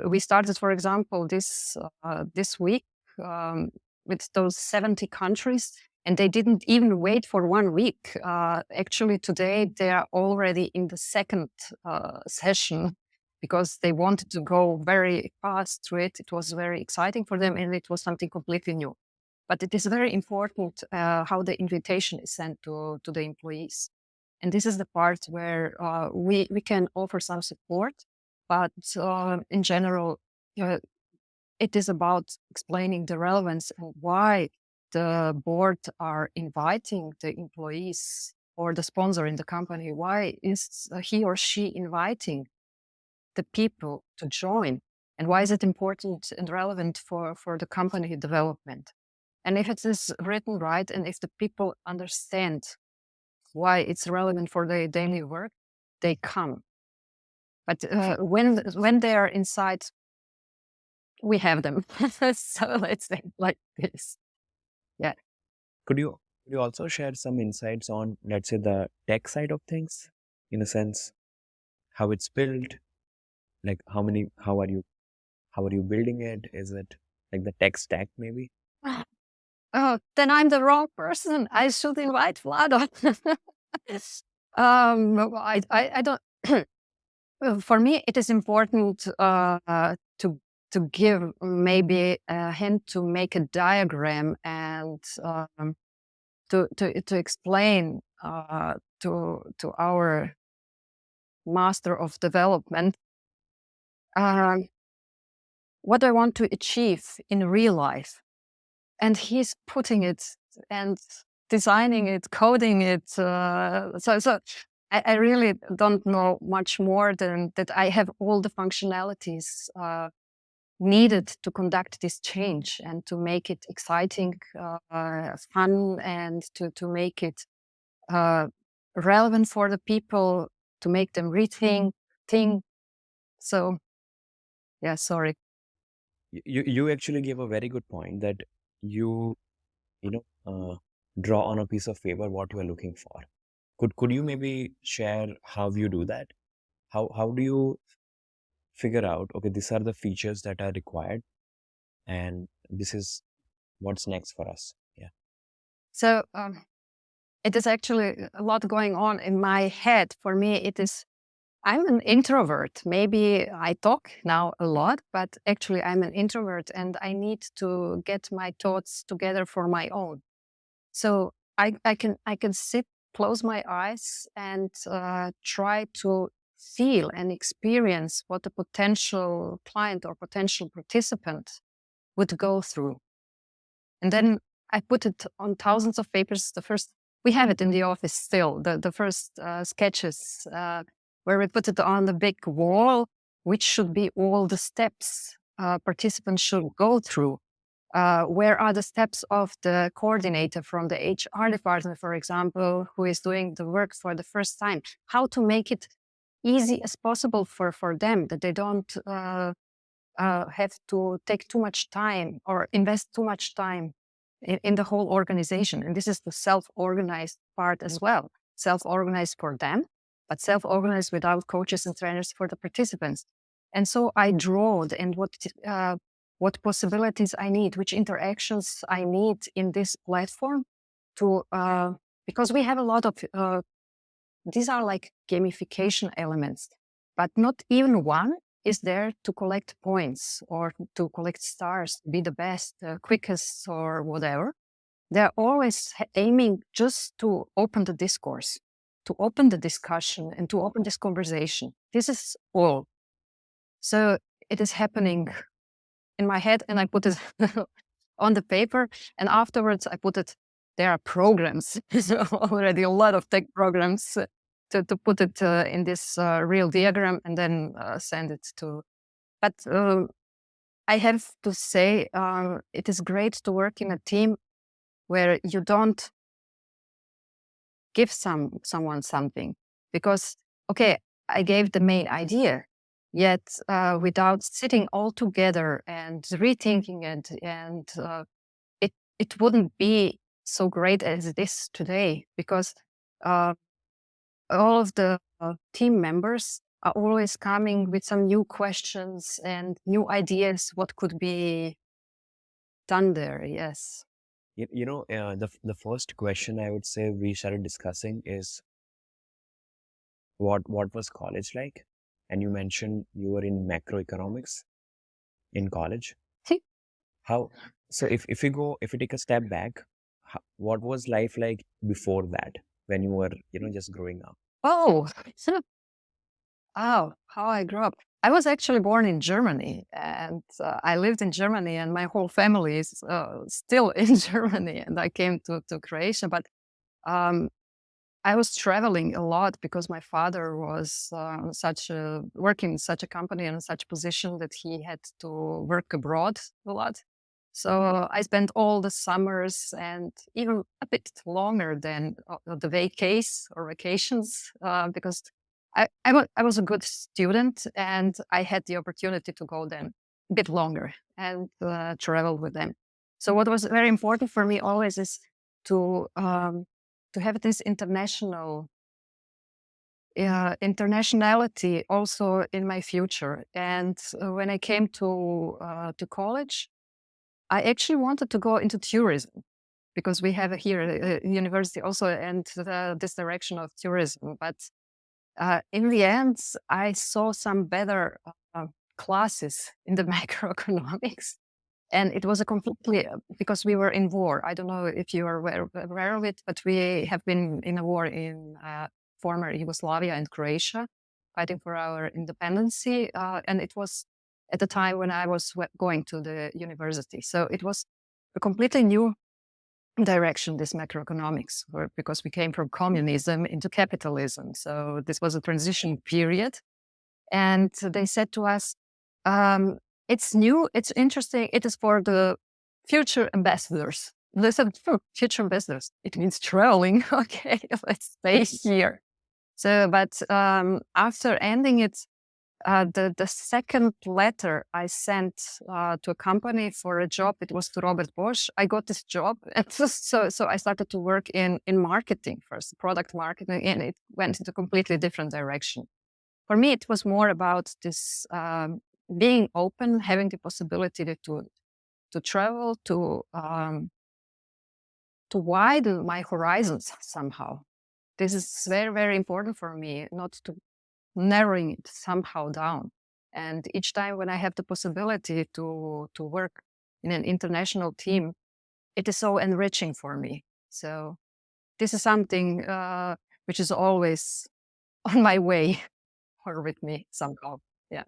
Speaker 1: we started, for example, this week with those 70 countries, and they didn't even wait for 1 week. Actually, today they are already in the second session because they wanted to go very fast through it. It was very exciting for them, and it was something completely new. But it is very important how the invitation is sent to the employees. And this is the part where we can offer some support, but in general, it is about explaining the relevance and why the board are inviting the employees or the sponsor in the company. Why is he or she inviting the people to join? And why is it important and relevant for the company development? And if it is written right, and if the people understand why it's relevant for their daily work, they come. But when they are inside, we have them. So let's say like this. Yeah.
Speaker 3: Could you also share some insights on, let's say, the tech side of things, in a sense, how it's built, like how are you building it? Is it like the tech stack maybe?
Speaker 1: Oh, then I'm the wrong person. I should invite Vlado. I don't. For me, it is important to give maybe a hint, to make a diagram, and to explain to our master of development what I want to achieve in real life. And he's putting it, and designing it, coding it. So I really don't know much more than that. I have all the functionalities needed to conduct this change and to make it exciting, fun, and to make it relevant for the people, to make them rethink, think. So, yeah, sorry.
Speaker 3: You actually gave a very good point that you know draw on a piece of paper what you are looking for. Could you maybe share how you do that? How do you figure out, okay, these are the features that are required and this is what's next for us? Yeah.
Speaker 1: So it is actually a lot going on in my head. For me, I'm an introvert. Maybe I talk now a lot, but actually I'm an introvert and I need to get my thoughts together for my own. So I can sit, close my eyes, and try to feel and experience what a potential client or potential participant would go through. And then I put it on thousands of papers. We have it in the office still, the first sketches where we put it on the big wall, which should be all the steps participants should go through. Where are the steps of the coordinator from the HR department, for example, who is doing the work for the first time? How to make it easy as possible for them, that they don't have to take too much time or invest too much time in the whole organization. And this is the self-organized part as well. Self-organized for them, but self-organized without coaches and trainers for the participants. And so I drawed and what possibilities I need, which interactions I need in this platform to, because we have a lot of, these are like gamification elements, but not even one is there to collect points or to collect stars, be the best, quickest, or whatever. They're always aiming just to open the discourse, to open the discussion, and to open this conversation. This is all. So it is happening in my head, and I put it on the paper, and afterwards I put it. There are programs, so already a lot of tech programs to put it in this real diagram and then send it to. But I have to say, it is great to work in a team where you don't give someone something, because, okay, I gave the main idea, yet without sitting all together and rethinking it, and it wouldn't be so great as it is today, because all of the team members are always coming with some new questions and new ideas what could be done there. Yes.
Speaker 3: The first question I would say we started discussing is what was college like? And you mentioned you were in macroeconomics in college. How, so if you take a step back, what was life like before that when you were, just growing up?
Speaker 1: Oh, so, oh, how I grew up. I was actually born in Germany, and I lived in Germany, and my whole family is still in Germany, and I came to Croatia. But um, I was traveling a lot because my father was working in such a company and in such a position that he had to work abroad a lot. So I spent all the summers and even a bit longer than the vacations because I was a good student and I had the opportunity to go then a bit longer and travel with them. So what was very important for me always is to have this internationality also in my future. And when I came to college, I actually wanted to go into tourism because we have here a university also and this direction of tourism. But in the end, I saw some better classes in the macroeconomics. And it was a completely, because we were in war. I don't know if you are aware of it, but we have been in a war in former Yugoslavia and Croatia, fighting for our independency. And it was at the time when I was going to the university. So it was a completely new direction, this macroeconomics, because we came from communism into capitalism. So this was a transition period. And they said to us, it's new, it's interesting, it is for the future ambassadors. They said, future ambassadors, it means traveling. Okay, let's stay here. So, but after ending it, the second letter I sent to a company for a job, it was to Robert Bosch. I got this job, and so I started to work in marketing first, product marketing, and it went into a completely different direction. For me, it was more about this being open, having the possibility to travel, to widen my horizons somehow. This is very, very important for me, not to narrowing it somehow down. And each time when I have the possibility to work in an international team, it is so enriching for me. So this is something which is always on my way or with me somehow. Yeah.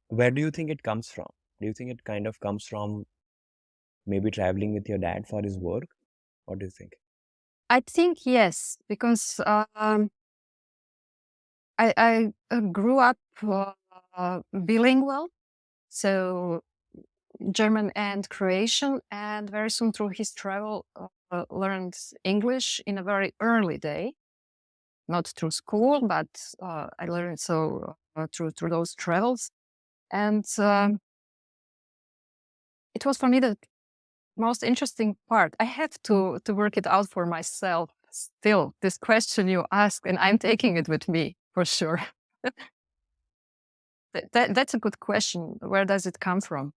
Speaker 3: Where do you think it comes from? Do you think it kind of comes from maybe traveling with your dad for his work? What do you think?
Speaker 1: I think yes, because I grew up bilingual, so German and Croatian, and very soon through his travel learned English in a very early day, not through school, but I learned so through those travels, and it was for me the most interesting part. I have to work it out for myself. Still, this question you ask, and I'm taking it with me for sure. That's a good question. Where does it come from?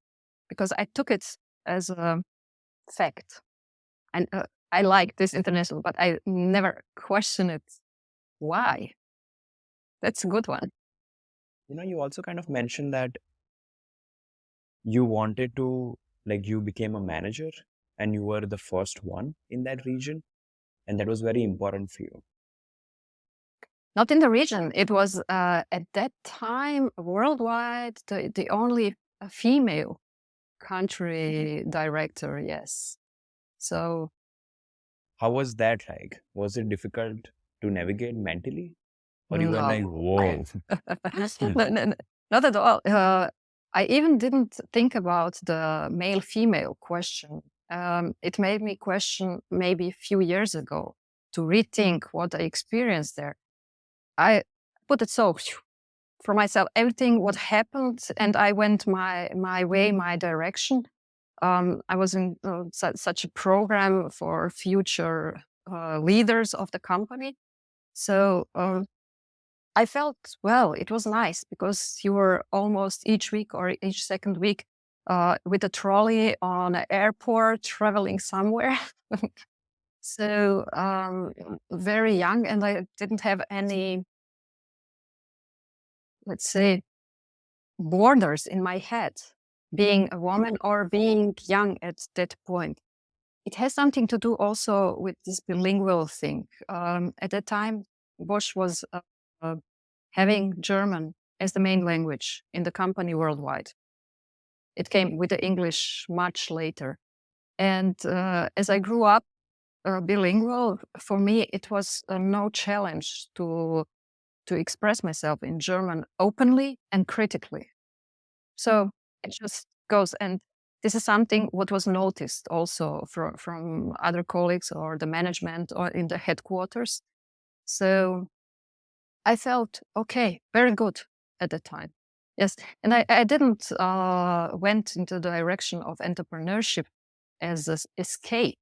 Speaker 1: Because I took it as a fact. And I like this international, but I never question it. Why? That's a good one.
Speaker 3: You also kind of mentioned that you wanted to, like, you became a manager and you were the first one in that region, and that was very important for you.
Speaker 1: Not in the region. It was at that time worldwide the only female country director. Yes. So
Speaker 3: How was that like? Was it difficult to navigate mentally? Or you were like,
Speaker 1: no,
Speaker 3: whoa.
Speaker 1: not at all. I even didn't think about the male-female question. It made me question maybe a few years ago to rethink what I experienced there. I put it so for myself, everything what happened, and I went my way, my direction. I was in such a program for future leaders of the company. So I felt, well, it was nice because you were almost each week or each second week with a trolley on an airport traveling somewhere. So very young, and I didn't have any, let's say, borders in my head, being a woman or being young at that point. It has something to do also with this bilingual thing. At that time, Bosch was having German as the main language in the company worldwide. It came with the English much later. And as I grew up bilingual, for me, it was no challenge to express myself in German openly and critically. So it just goes. And this is something what was noticed also from other colleagues or the management or in the headquarters. So I felt, okay, very good at the time. Yes. And I didn't went into the direction of entrepreneurship as an escape.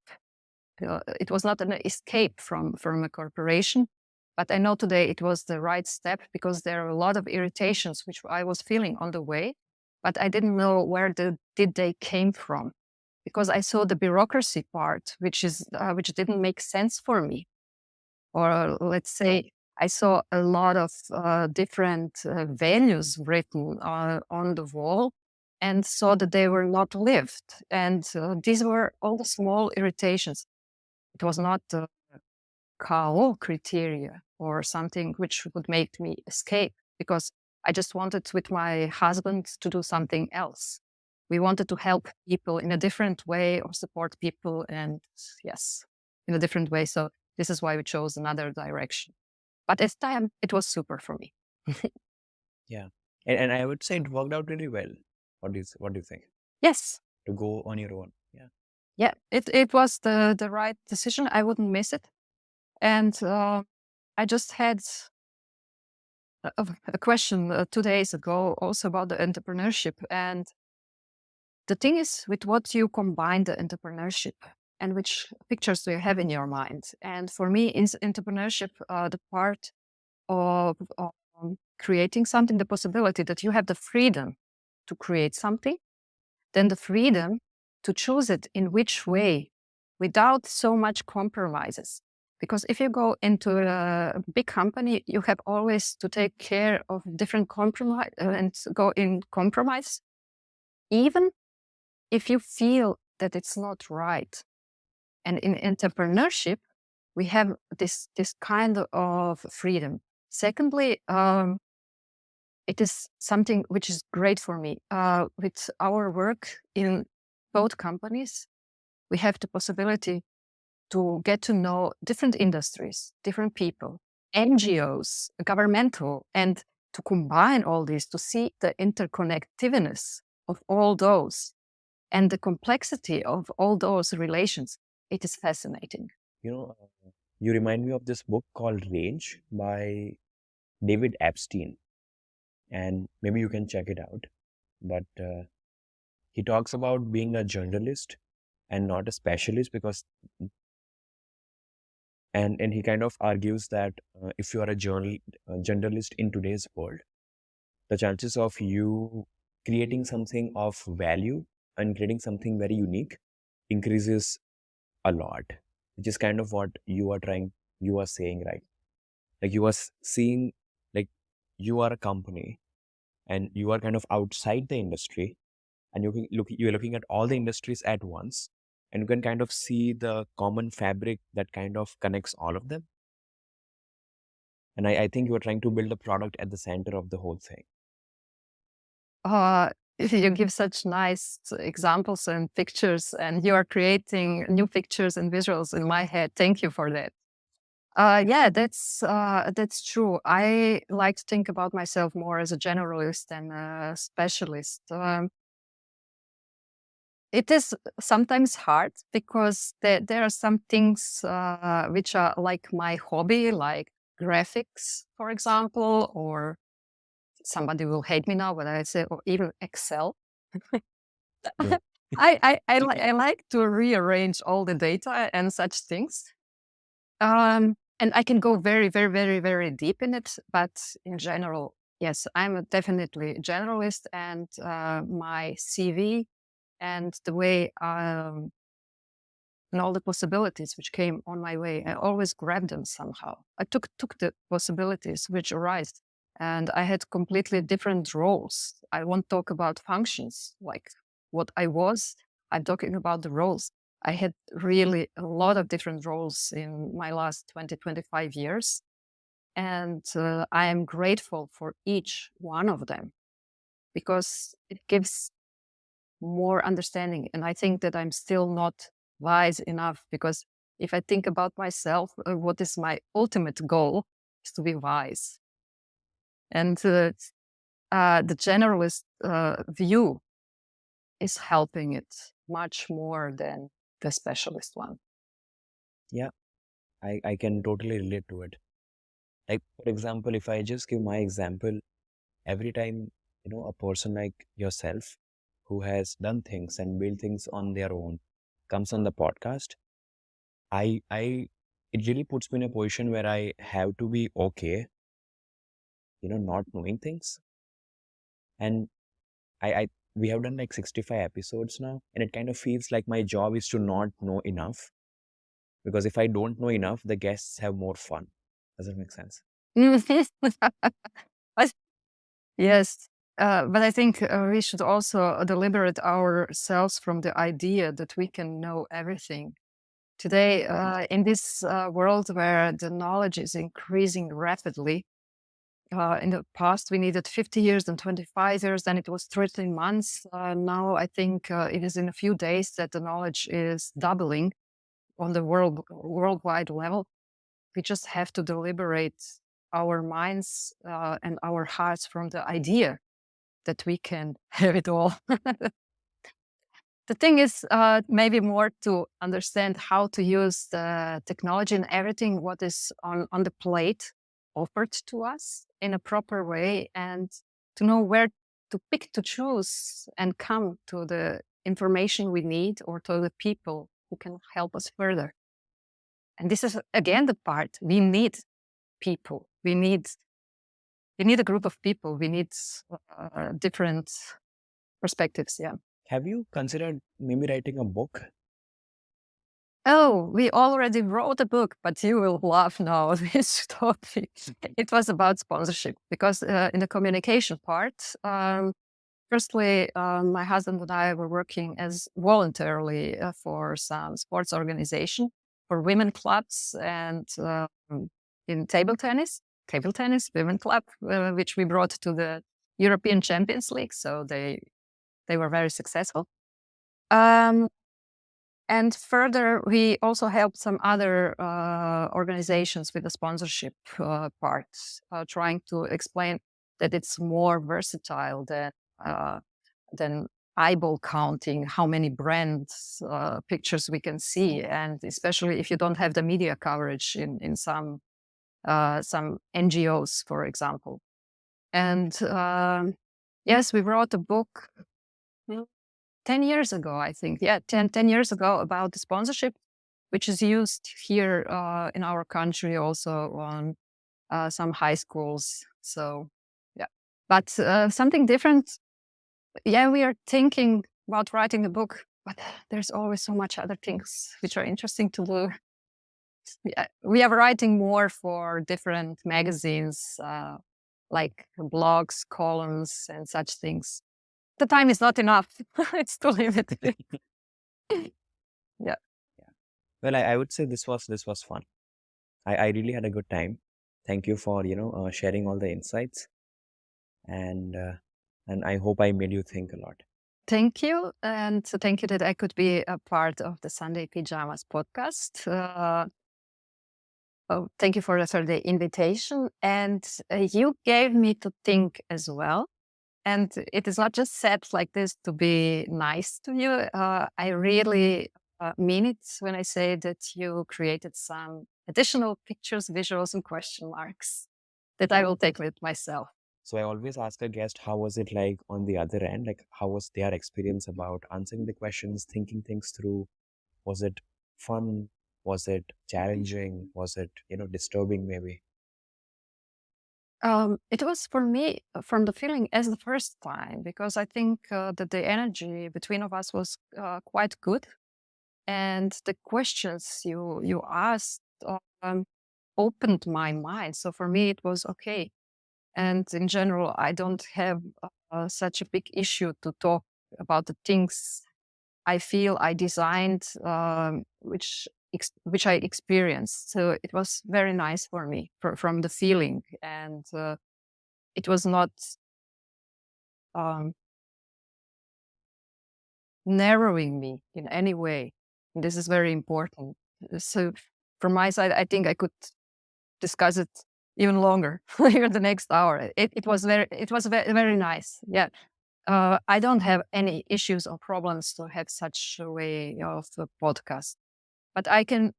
Speaker 1: It was not an escape from a corporation, but I know today it was the right step because there are a lot of irritations which I was feeling on the way, but I didn't know where did they came from, because I saw the bureaucracy part, which didn't make sense for me. Or let's say I saw a lot of different values written on the wall and saw that they were not lived. And these were all the small irritations. It was not the KO criteria or something which would make me escape, because I just wanted with my husband to do something else. We wanted to help people in a different way or support people. And yes, in a different way. So this is why we chose another direction. But at the time, it was super for me.
Speaker 3: Yeah. And I would say it worked out really well. What do you think?
Speaker 1: Yes.
Speaker 3: To go on your own. Yeah.
Speaker 1: Yeah, it was the right decision. I wouldn't miss it. And I just had a question 2 days ago also about the entrepreneurship. And the thing is, with what you combine the entrepreneurship and which pictures do you have in your mind? And for me, in entrepreneurship, the part of creating something, the possibility that you have the freedom to create something, then the freedom to choose it in which way without so much compromises. Because if you go into a big company, you have always to take care of different compromise and go in compromise, even if you feel that it's not right. And in entrepreneurship, we have this kind of freedom. Secondly, it is something which is great for me. With our work in both companies, we have the possibility to get to know different industries, different people, NGOs, governmental, and to combine all this to see the interconnectiveness of all those and the complexity of all those relations. It is fascinating.
Speaker 3: You remind me of this book called Range by David Epstein, and maybe you can check it out. But he talks about being a journalist and not a specialist because, and he kind of argues that if you are a journalist in today's world, the chances of you creating something of value and creating something very unique increases a lot, which is kind of what you are saying, right? Like you are seeing, like you are a company and you are kind of outside the industry, and you're looking at all the industries at once, and you can kind of see the common fabric that kind of connects all of them. And I think you are trying to build a product at the center of the whole thing.
Speaker 1: You give such nice examples and pictures, and you are creating new pictures and visuals in my head. Thank you for that. Yeah, that's true. I like to think about myself more as a generalist than a specialist. It is sometimes hard because there are some things which are like my hobby, like graphics, for example, or somebody will hate me now when I say, or even Excel.
Speaker 3: Yeah.
Speaker 1: I like to rearrange all the data and such things. And I can go very, very, very, very deep in it. But in general, yes, I'm definitely generalist, and my CV and the way and all the possibilities which came on my way, I always grabbed them somehow. I took the possibilities which arise, and I had completely different roles. I won't talk about functions like what I was. I'm talking about the roles. I had really a lot of different roles in my last 20, 25 years. And I am grateful for each one of them because it gives more understanding. And I think that I'm still not wise enough, because if I think about myself, what is my ultimate goal is to be wise. And the generalist view is helping it much more than the specialist one.
Speaker 3: Yeah, I can totally relate to it. Like, for example, if I just give my example, every time, a person like yourself who has done things and built things on their own comes on the podcast, it really puts me in a position where I have to be okay, not knowing things. And I we have done like 65 episodes now, and it kind of feels like my job is to not know enough, because if I don't know enough, the guests have more fun. Does that make sense?
Speaker 1: Yes, but I think we should also deliberate ourselves from the idea that we can know everything. Today, in this world where the knowledge is increasing rapidly, in the past we needed 50 years and 25 years, then it was 13 months. Now I think it is in a few days that the knowledge is doubling. on the worldwide level. We just have to deliberate our minds and our hearts from the idea that we can have it all. The thing is maybe more to understand how to use the technology and everything what is on the plate offered to us in a proper way, and to know where to pick, to choose, and come to the information we need, or to the people who can help us further. And this is again the part we need: people. We need a group of people. We need different perspectives. Yeah.
Speaker 3: Have you considered maybe writing a book?
Speaker 1: Oh, we already wrote a book, but you will laugh now this topic. It was about sponsorship, because in the communication part, firstly, my husband and I were working as voluntarily for some sports organization, for women clubs, and in table tennis women club, which we brought to the European Champions League. So they were very successful. And further, we also helped some other organizations with the sponsorship part, trying to explain that it's more versatile than eyeball counting how many brands pictures we can see, and especially if you don't have the media coverage in some NGOs, for example. And yes, we wrote a book 10 years ago, I think. Yeah, 10 years ago, about the sponsorship, which is used here in our country also on some high schools. So, yeah. But something different, yeah, we are thinking about writing a book, but there's always so much other things which are interesting to do. We are writing more for different magazines, like blogs, columns, and such things. The time is not enough. It's too limited. Yeah.
Speaker 3: Well, I would say this was fun. I really had a good time. Thank you for sharing all the insights, and I hope I made you think a lot.
Speaker 1: Thank you. And so thank you that I could be a part of the Sunday Pyjamas podcast. Thank you for the invitation. And you gave me to think as well. And it is not just said like this to be nice to you. I really mean it when I say that you created some additional pictures, visuals, and question marks that I will take with myself.
Speaker 3: So I always ask a guest, how was it like on the other end? Like, how was their experience about answering the questions, thinking things through? Was it fun? Was it challenging? Was it, disturbing maybe?
Speaker 1: It was for me from the feeling as the first time, because I think that the energy between of us was quite good, and the questions you asked opened my mind. So for me, it was okay. And in general, I don't have such a big issue to talk about the things I feel I designed, which I experienced. So it was very nice for me from the feeling, and it was not narrowing me in any way. And this is very important. So from my side, I think I could discuss it even longer, even the next hour. It was very nice. Yeah. I don't have any issues or problems to have such a way of a podcast, but I can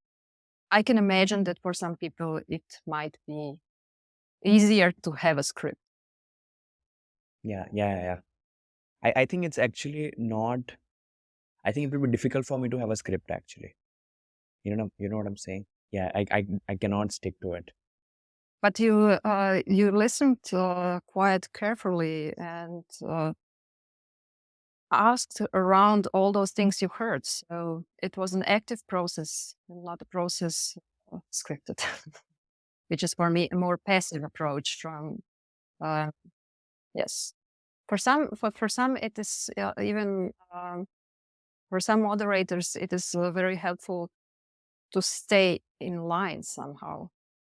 Speaker 1: imagine that for some people it might be easier to have a script.
Speaker 3: Yeah. I think it's actually not. I think it will be difficult for me to have a script actually. You know what I'm saying? Yeah, I cannot stick to it.
Speaker 1: But you listened quite carefully and asked around all those things you heard. So it was an active process, not a process scripted, which is for me a more passive approach from, yes. For some it is even, for some moderators, it is very helpful to stay in line somehow.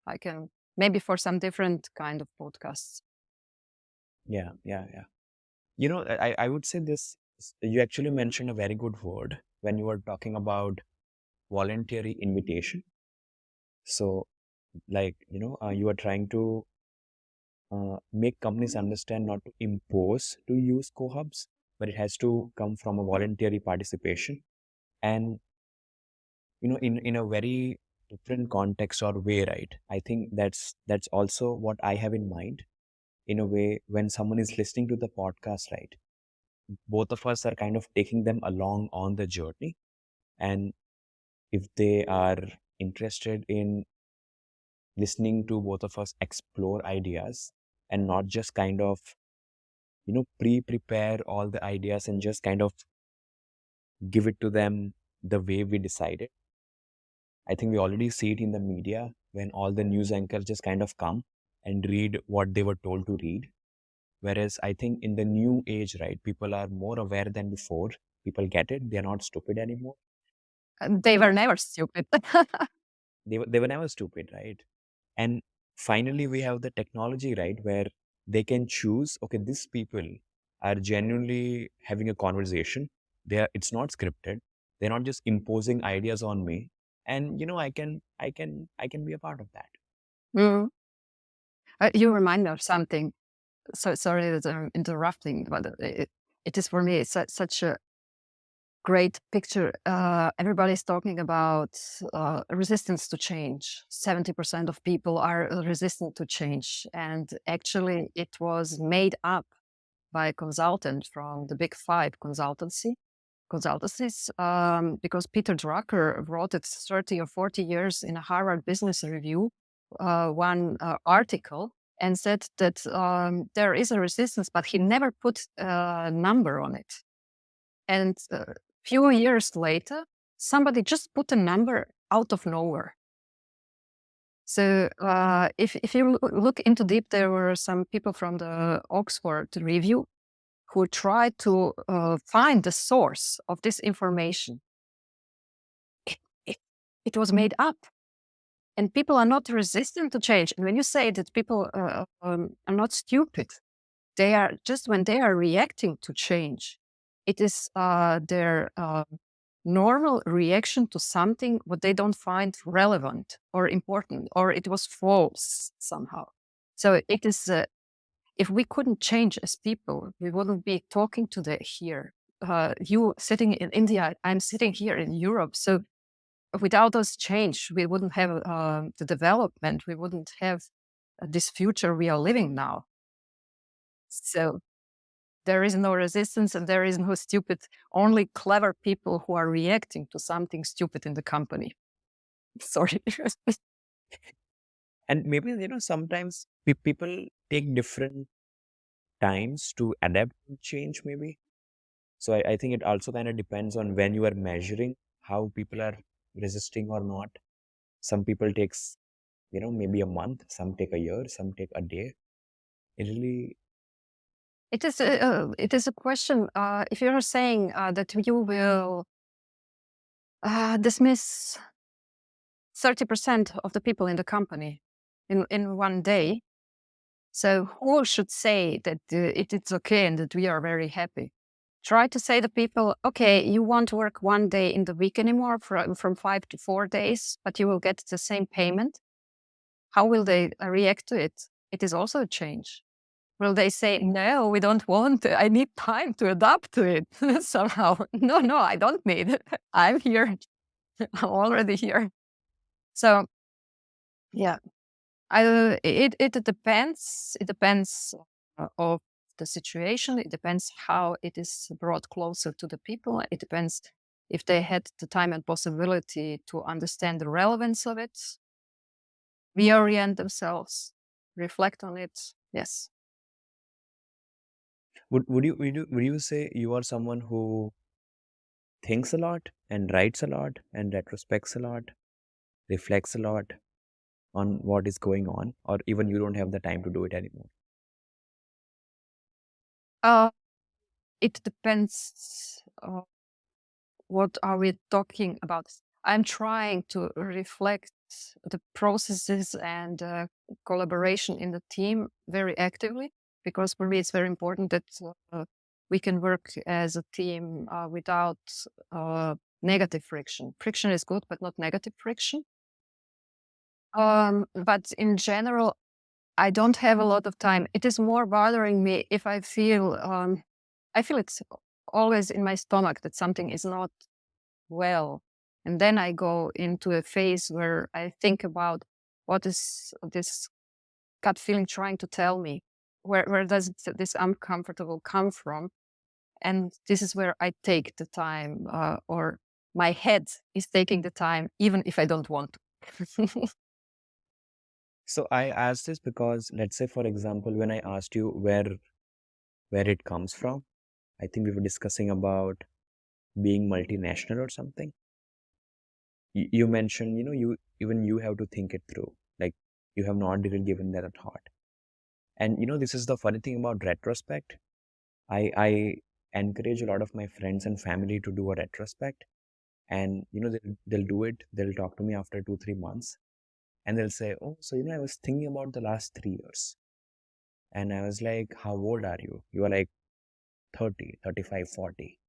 Speaker 1: I can, maybe for some different kind of podcasts.
Speaker 3: Yeah. I would say this. You actually mentioned a very good word when you were talking about voluntary invitation. So, like, you are trying to make companies understand not to impose to use qohubs, but it has to come from a voluntary participation. And, in a very different context or way, right? I think that's also what I have in mind. In a way, when someone is listening to the podcast, right? Both of us are kind of taking them along on the journey. And if they are interested in listening to both of us explore ideas and not just kind of, pre-prepare all the ideas and just kind of give it to them the way we decided. I think we already see it in the media when all the news anchors just kind of come and read what they were told to read. Whereas I think in the new age, right, people are more aware than before. People get it. They're not stupid anymore.
Speaker 1: They were never stupid.
Speaker 3: They were never stupid, right? And finally, we have the technology, right, where they can choose, okay, these people are genuinely having a conversation. It's not scripted. They're not just imposing ideas on me. And I can be a part of that.
Speaker 1: Mm. You remind me of something. So sorry that I'm interrupting, but it is for me such a great picture. Everybody's talking about resistance to change. 70% of people are resistant to change. And actually, it was made up by a consultant from the Big Five consultancies, because Peter Drucker wrote it 30 or 40 years in a Harvard Business Review, one article, and said that there is a resistance, but he never put a number on it. And few years later, somebody just put a number out of nowhere. So if you look into deep, there were some people from the Oxford Review who tried to find the source of this information. It was made up. And people are not resistant to change. And when you say that people are not stupid, they are just when they are reacting to change, it is their normal reaction to something what they don't find relevant or important, or it was false somehow. So it is, if we couldn't change as people, we wouldn't be talking today here. You sitting in India, I'm sitting here in Europe. So without us change, we wouldn't have the development, we wouldn't have this future we are living now. So there is no resistance and there is no stupid, only clever people who are reacting to something stupid in the company. Sorry.
Speaker 3: And maybe, sometimes people take different times to adapt to change, maybe. So I think it also kind of depends on when you are measuring how people are resisting or not. Some people takes, maybe a month, some take a year, some take a day. It really,
Speaker 1: It is a question. If you're saying that you will dismiss 30% of the people in the company in one day, so who should say that it's okay and that we are very happy? Try to say to people, okay, you won't work one day in the week anymore from 5 to 4 days, but you will get the same payment. How will they react to it? It is also a change. Will they say, no, we don't want it. I need time to adapt to it somehow? No, I don't need it. I'm here. I'm already here. So, yeah, it depends. It depends of the situation. It depends how it is brought closer to the people. It depends if they had the time and possibility to understand the relevance of it, reorient themselves, reflect on it. Yes.
Speaker 3: would you say you are someone who thinks a lot and writes a lot and retrospects a lot, reflects a lot on what is going on, or even you don't have the time to do it anymore?
Speaker 1: Uh, it depends. What are we talking about? I'm trying to reflect the processes and collaboration in the team very actively, because for me it's very important that we can work as a team without negative friction. Friction is good, but not negative friction. But in general, I don't have a lot of time. It is more bothering me if I feel it's always in my stomach that something is not well. And then I go into a phase where I think about what is this gut feeling trying to tell me? Where does this uncomfortable come from? And this is where I take the time, or my head is taking the time, even if I don't want to.
Speaker 3: So I asked this because, let's say, for example, when I asked you where it comes from, I think we were discussing about being multinational or something. You mentioned, you have to think it through. Like, you have not really given that a thought. And this is the funny thing about retrospect. I encourage a lot of my friends and family to do a retrospect, and they'll do it. They'll talk to me after 2-3 months, and they'll say, "Oh, so I was thinking about the last 3 years," and I was like, "How old are you?" You are like 30, 35, 40.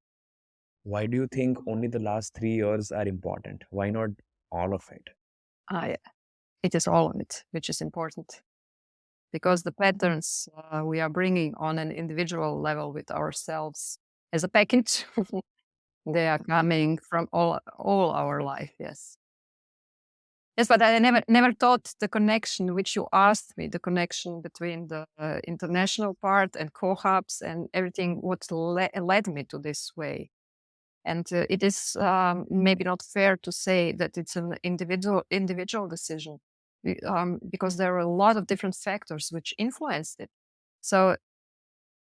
Speaker 3: Why do you think only the last 3 years are important? Why not all of it?
Speaker 1: It is all of it, which is important. Because the patterns we are bringing on an individual level with ourselves as a package, they are coming from all our life. Yes, but I never thought the connection which you asked me, the connection between the international part and qohubs and everything, what led me to this way. And it is maybe not fair to say that it's an individual decision, because there are a lot of different factors which influenced it. So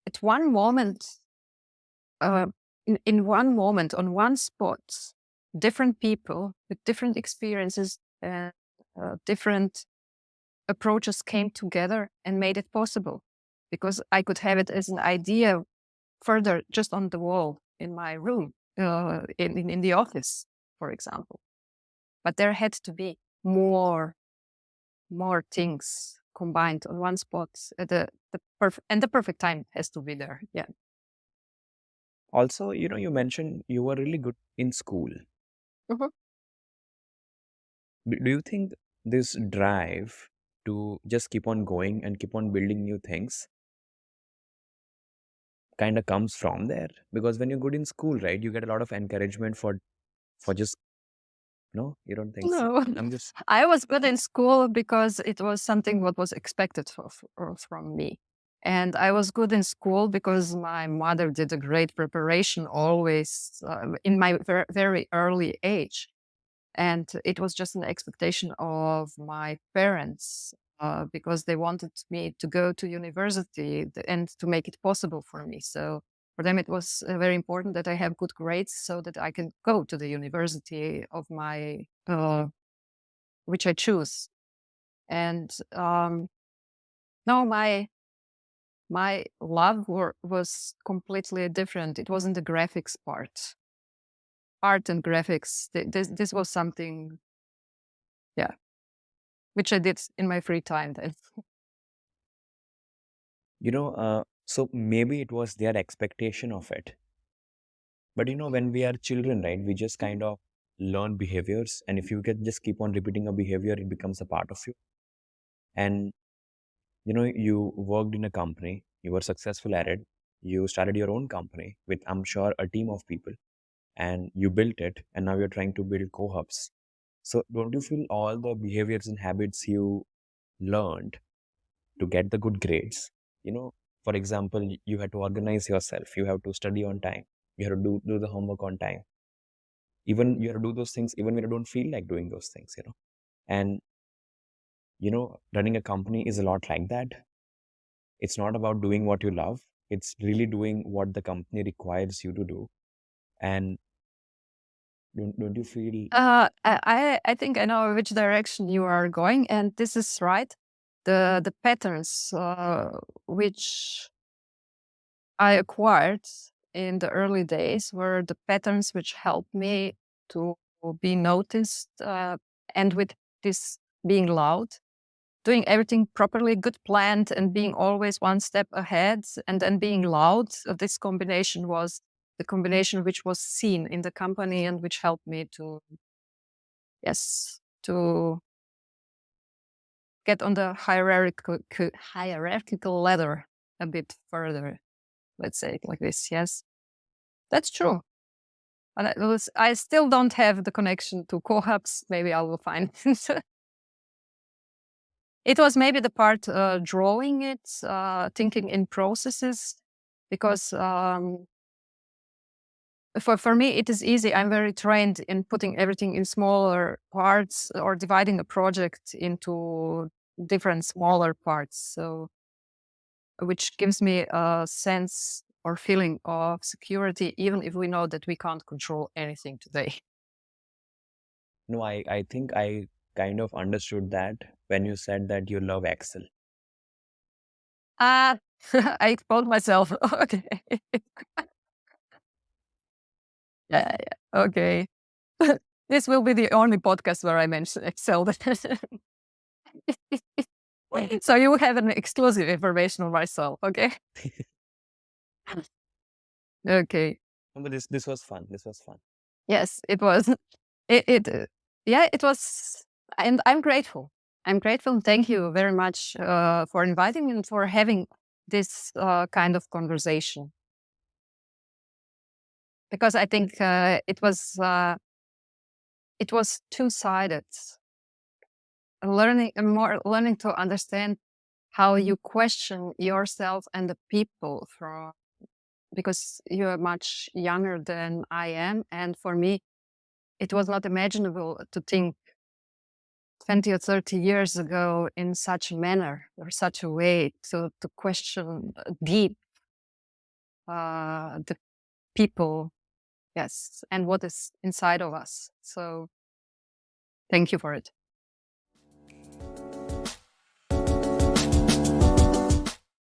Speaker 1: at one moment, in one moment, on one spot, different people with different experiences and different approaches came together and made it possible. Because I could have it as an idea further just on the wall in my room, in the office, for example. But there had to be more things combined on one spot. The perfect time has to be there. Yeah.
Speaker 3: Also, you mentioned you were really good in school.
Speaker 1: Mhm.
Speaker 3: Do you think this drive to just keep on going and keep on building new things kind of comes from there? Because when you're good in school, right, you get a lot of encouragement for just no, you don't think so?
Speaker 1: No,
Speaker 3: I'm just
Speaker 1: I was good in school because it was something what was expected from me. And I was good in school because my mother did a great preparation always in my very early age. And it was just an expectation of my parents, because they wanted me to go to university and to make it possible for me. So for them, it was very important that I have good grades so that I can go to the university of my which I choose. And no, my love was completely different. It wasn't the graphics part. Art and graphics. This was something, yeah, which I did in my free time then.
Speaker 3: so maybe it was their expectation of it. But when we are children, right, we just kind of learn behaviors, and if you can just keep on repeating a behavior, it becomes a part of you. And you worked in a company, you were successful at it, you started your own company with, I'm sure, a team of people, and you built it, and now you're trying to build co-hubs. So don't you feel all the behaviors and habits you learned to get the good grades, for example, you had to organize yourself, you have to study on time, you have to do the homework on time, even you have to do those things even when you don't feel like doing those things, and running a company is a lot like that. It's not about doing what you love, it's really doing what the company requires you to do. And don't you feel
Speaker 1: I think I know which direction you are going, and this is right. The patterns which I acquired in the early days were the patterns which helped me to be noticed, and with this being loud, doing everything properly, good planned, and being always one step ahead, and then being loud. This combination was the combination which was seen in the company and which helped me to get on the hierarchical ladder a bit further. Let's say it like this. Yes, that's true. And I still don't have the connection to qohubs. Maybe I will find it was maybe the part drawing it, thinking in processes, because for me it is easy. I'm very trained in putting everything in smaller parts or dividing a project into different smaller parts. So, which gives me a sense or feeling of security, even if we know that we can't control anything today.
Speaker 3: No, I think I kind of understood that when you said that you love Excel.
Speaker 1: I exposed myself. Okay. Yeah. Okay. This will be the only podcast where I mention Excel. So you have an exclusive information on myself. Okay. Okay.
Speaker 3: No, but this was fun. This was fun.
Speaker 1: Yes, it was. Yeah, it was, and I'm grateful. I'm grateful. Thank you very much for inviting me and for having this kind of conversation. Because I think it was two-sided. Learning to understand how you question yourself and the people because you are much younger than I am, and for me, it was not imaginable to think 20 or 30 years ago in such a manner or such a way to question deep the people, yes, and what is inside of us. So thank you for it.